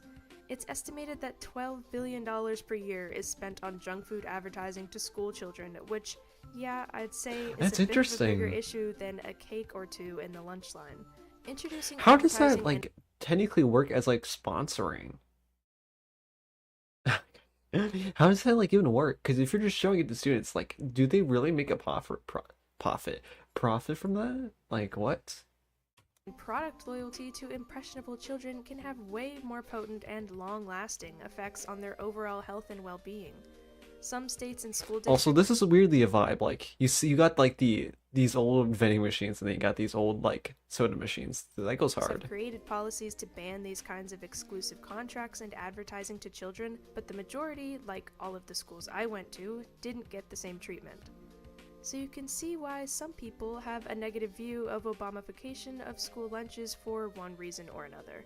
It's estimated that $12 billion per year is spent on junk food advertising to school children, which, yeah, I'd say is a bit of a bigger issue than a cake or two in the lunch line. Introducing How does that like technically work as like sponsoring? How does that like even work? Because if you're just showing it to students, like, do they really make a profit from that? Like what? Product loyalty to impressionable children can have way more potent and long-lasting effects on their overall health and well-being. Some states and school districts. Also, this is weirdly a vibe. Like you got like these old vending machines, and then you got these old like soda machines. That goes hard. Have created policies to ban these kinds of exclusive contracts and advertising to children, but the majority, like all of the schools I went to, didn't get the same treatment. So you can see why some people have a negative view of Obamification of school lunches for one reason or another.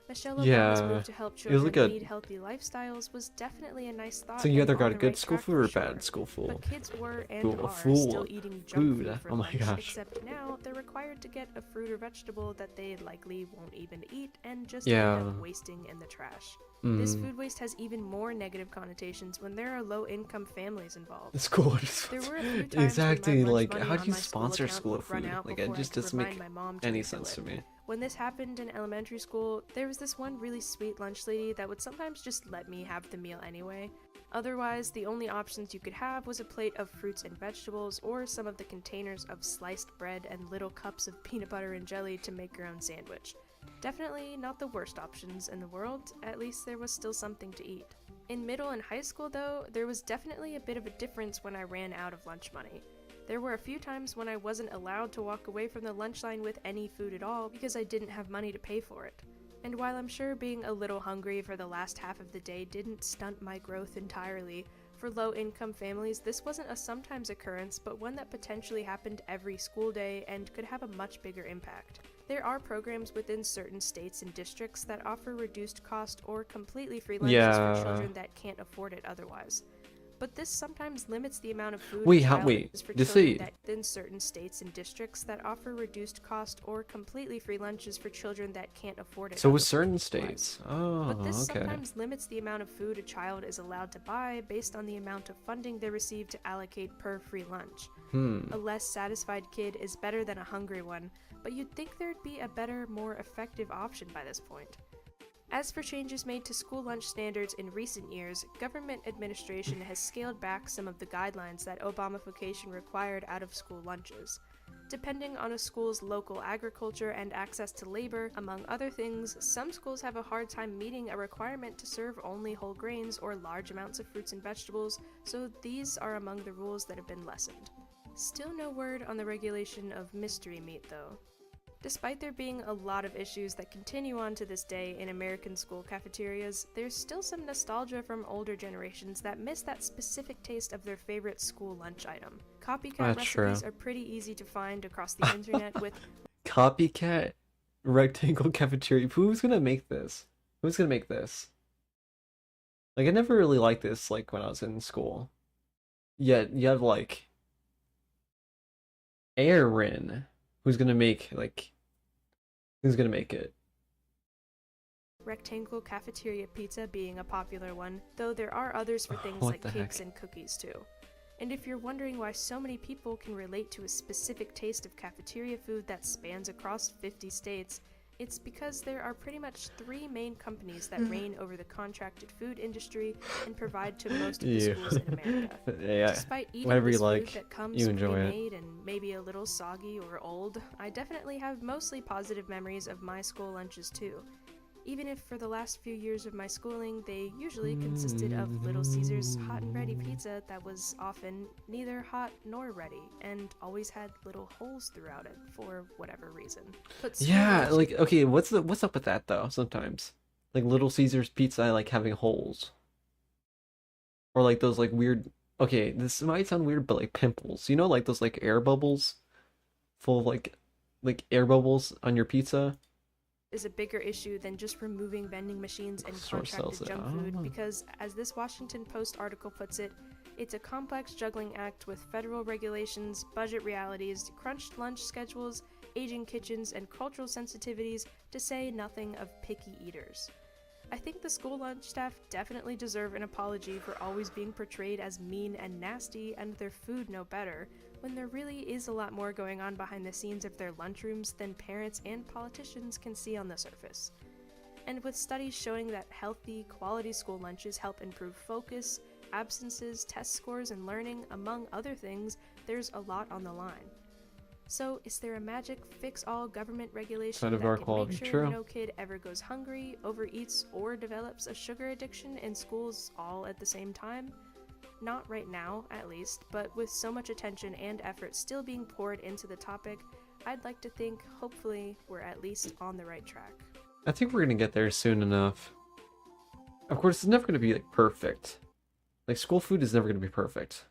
Michelle Obama's move to help children lead healthy lifestyles was definitely a nice thought. So you either got a good school food or bad school food. But kids were and are still eating junk food for lunch, except now they're required to get a fruit or vegetable that they likely won't even eat and just end up wasting in the trash. This food waste has even more negative connotations when there are low-income families involved. The school there were a few times exactly when my like lunch how money do on you my sponsor school account would food? run out Like it before just I could doesn't remind make my mom to any refill sense it. to me. When this happened in elementary school, there was this one really sweet lunch lady that would sometimes just let me have the meal anyway. Otherwise, the only options you could have was a plate of fruits and vegetables or some of the containers of sliced bread and little cups of peanut butter and jelly to make your own sandwich. Definitely not the worst options in the world, at least there was still something to eat. In middle and high school though, there was definitely a bit of a difference when I ran out of lunch money. There were a few times when I wasn't allowed to walk away from the lunch line with any food at all because I didn't have money to pay for it. And while I'm sure being a little hungry for the last half of the day didn't stunt my growth entirely, for low-income families this wasn't a sometimes occurrence but one that potentially happened every school day and could have a much bigger impact. There are programs within certain states and districts that offer reduced cost or completely free lunches for children that can't afford it otherwise. But this sometimes limits the amount of food for children that in certain states and districts that offer reduced cost or completely free lunches for children that can't afford it. So with certain states. Oh, but this okay. sometimes limits the amount of food a child is allowed to buy based on the amount of funding they receive to allocate per free lunch. A less satisfied kid is better than a hungry one, but you'd think there'd be a better, more effective option by this point. As for changes made to school lunch standards in recent years, government administration has scaled back some of the guidelines that Obamification required out of school lunches. Depending on a school's local agriculture and access to labor, among other things, some schools have a hard time meeting a requirement to serve only whole grains or large amounts of fruits and vegetables, so these are among the rules that have been lessened. Still no word on the regulation of mystery meat, though. Despite there being a lot of issues that continue on to this day in American school cafeterias, there's still some nostalgia from older generations that miss that specific taste of their favorite school lunch item. Copycat recipes are pretty easy to find across the internet with copycat rectangle cafeteria. Who's gonna make this? Who's gonna make this? Like, I never really liked this, like, when I was in school. Yet, you have, like, Aaron, who's gonna make it? rectangle cafeteria pizza being a popular one, though there are others for things like cakes and cookies too. And if you're wondering why so many people can relate to a specific taste of cafeteria food that spans across 50 states, it's because there are pretty much 3 main companies that reign over the contracted food industry and provide to most of the schools in America. Yeah, Despite eating whatever this you like, food that comes you enjoy it. pre-made and maybe a little soggy or old, I definitely have mostly positive memories of my school lunches too. Even if for the last few years of my schooling, they usually consisted of Little Caesars hot and ready pizza that was often neither hot nor ready, and always had little holes throughout it for whatever reason. But Yeah, like, okay, what's up with that though? Sometimes, like, Little Caesars pizza, I like having holes, or like those like weird. Okay, this might sound weird, but like pimples. You know, like those like air bubbles, full of like air bubbles on your pizza. Is a bigger issue than just removing vending machines and contracted junk food because, as this Washington Post article puts it, it's a complex juggling act with federal regulations, budget realities, crunched lunch schedules, aging kitchens, and cultural sensitivities, to say nothing of picky eaters. I think the school lunch staff definitely deserve an apology for always being portrayed as mean and nasty and their food no better, when there really is a lot more going on behind the scenes of their lunchrooms than parents and politicians can see on the surface. And with studies showing that healthy, quality school lunches help improve focus, absences, test scores, and learning, among other things, there's a lot on the line. So, is there a magic fix-all government regulation that can make sure no kid ever goes hungry, overeats, or develops a sugar addiction in schools all at the same time? Not right now, at least, but with so much attention and effort still being poured into the topic, I'd like to think, hopefully, we're at least on the right track. I think we're gonna get there soon enough. Of course, it's never gonna be like perfect. Like, school food is never gonna be perfect.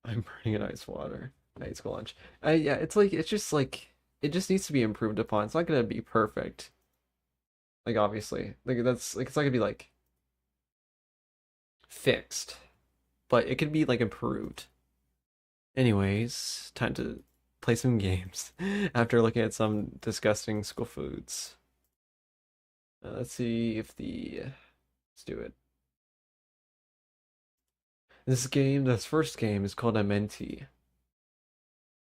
I'm burning in ice water. I ate school lunch. Yeah, it's just like, it just needs to be improved upon. It's not gonna be perfect. Like, obviously, like, that's like, it's not gonna be like fixed, but it could be like improved. Anyways, time to play some games after looking at some disgusting school foods. Let's see if let's do it. This first game is called Amenti.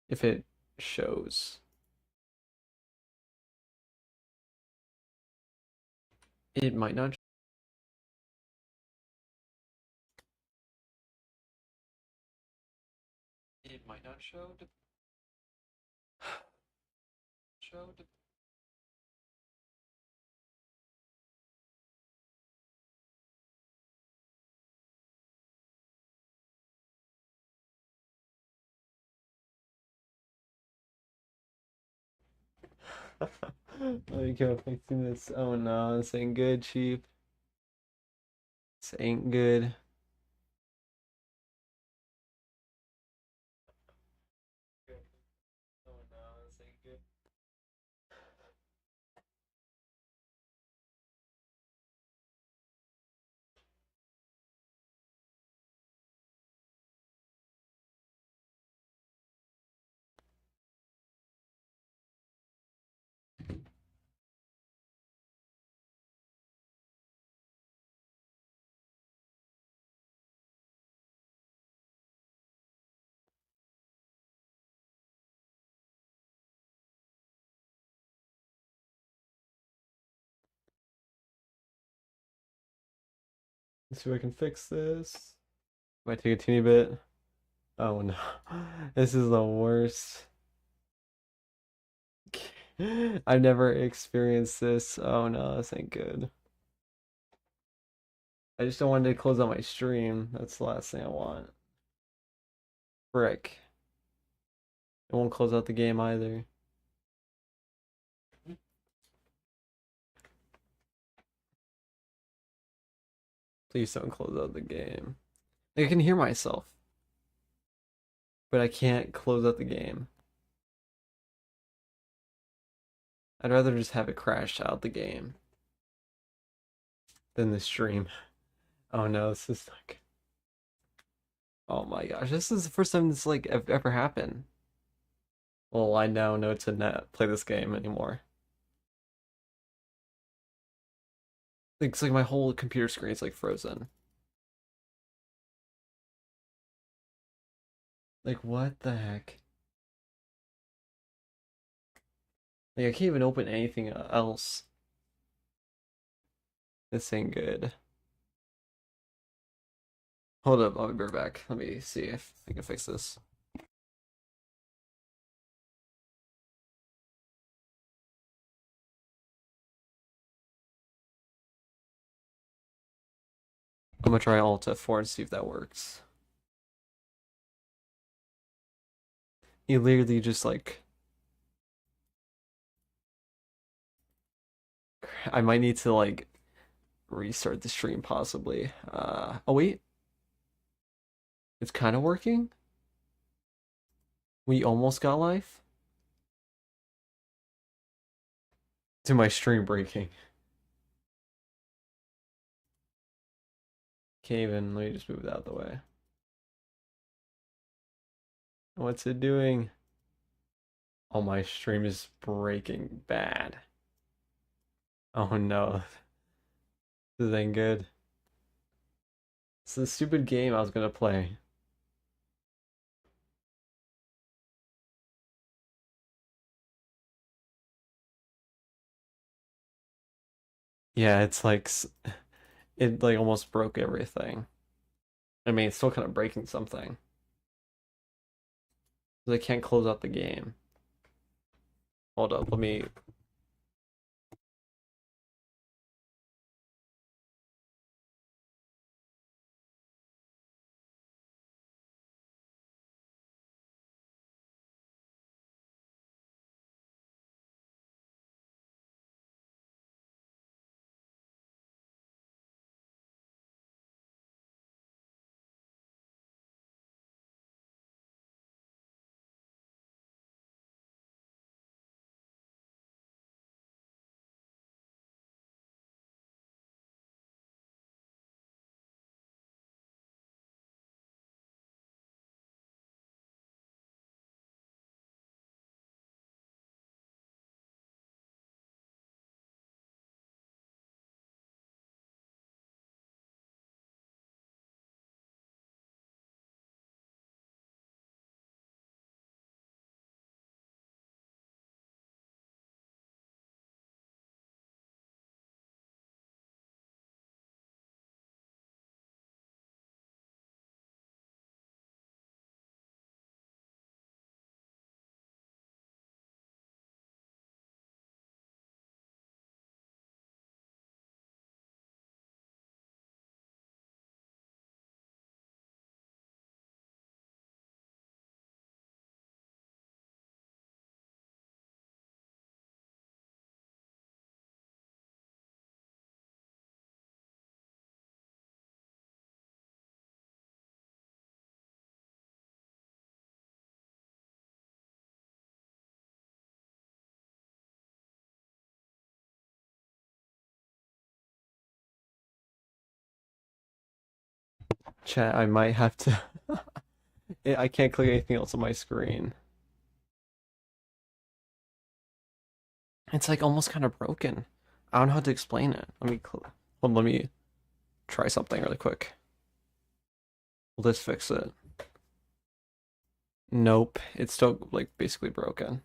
If it shows. It might not. It might not show. Oh, you can't fixing this. Oh no, this ain't good, Chief. This ain't good. Oh no, this ain't good. Let's see if I can fix this. Might take a teeny bit. Oh no. This is the worst. I've never experienced this. Oh no, this ain't good. I just don't want to close out my stream. That's the last thing I want. Frick. It won't close out the game either. Please don't close out the game. I can hear myself, but I can't close out the game. I'd rather just have it crash out the game than the stream. Oh no, this is like... Oh my gosh, this is the first time this like ever happened. Well, I now know to not play this game anymore. It's like my whole computer screen is like frozen. Like what the heck? Like I can't even open anything else. This ain't good. Hold up, I'll be right back. Let me see if I can fix this. I'm gonna try Alt F4 and see if that works. You literally just like... I might need to like restart the stream possibly. Oh wait. It's kind of working? We almost got live? To my stream breaking. Can't even, let me just move it out of the way. What's it doing? Oh, my stream is breaking bad. Oh no. This ain't good. It's a stupid game I was gonna play. Yeah, it's like... It like almost broke everything. I mean, it's still kind of breaking something. They can't close out the game. Hold up, let me... Chat, I might have to... I can't click anything else on my screen. It's like almost kind of broken. I don't know how to explain it. Let me try something really quick. Will this fix it? Nope, it's still like basically broken.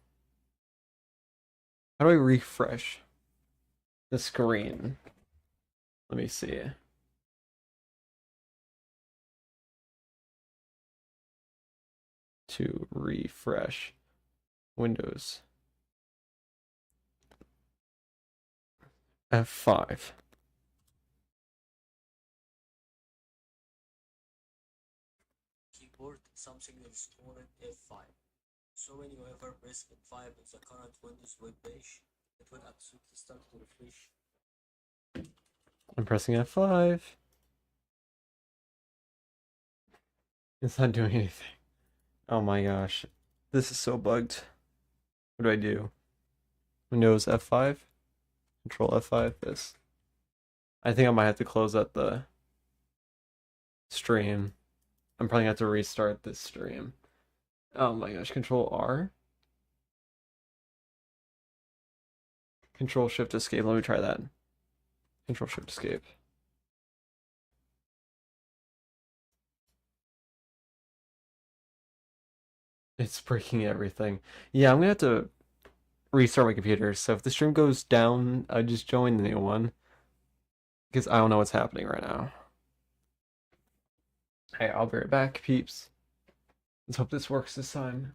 How do I refresh the screen? Let me see. to refresh Windows. F5. Keyboard, something is called F5. So when you ever press F5 in the current Windows web page, it will absolutely start to refresh. I'm pressing F5. It's not doing anything. Oh my gosh. This is so bugged. What do I do? Windows F5? Control F5, this. I think I might have to close out the stream. I'm probably gonna have to restart this stream. Oh my gosh, Control R. Control Shift Escape. Let me try that. Control Shift Escape. It's breaking everything. Yeah, I'm gonna have to restart my computer. So if the stream goes down, I just join the new one. Because I don't know what's happening right now. Hey, I'll be right back, peeps. Let's hope this works this time.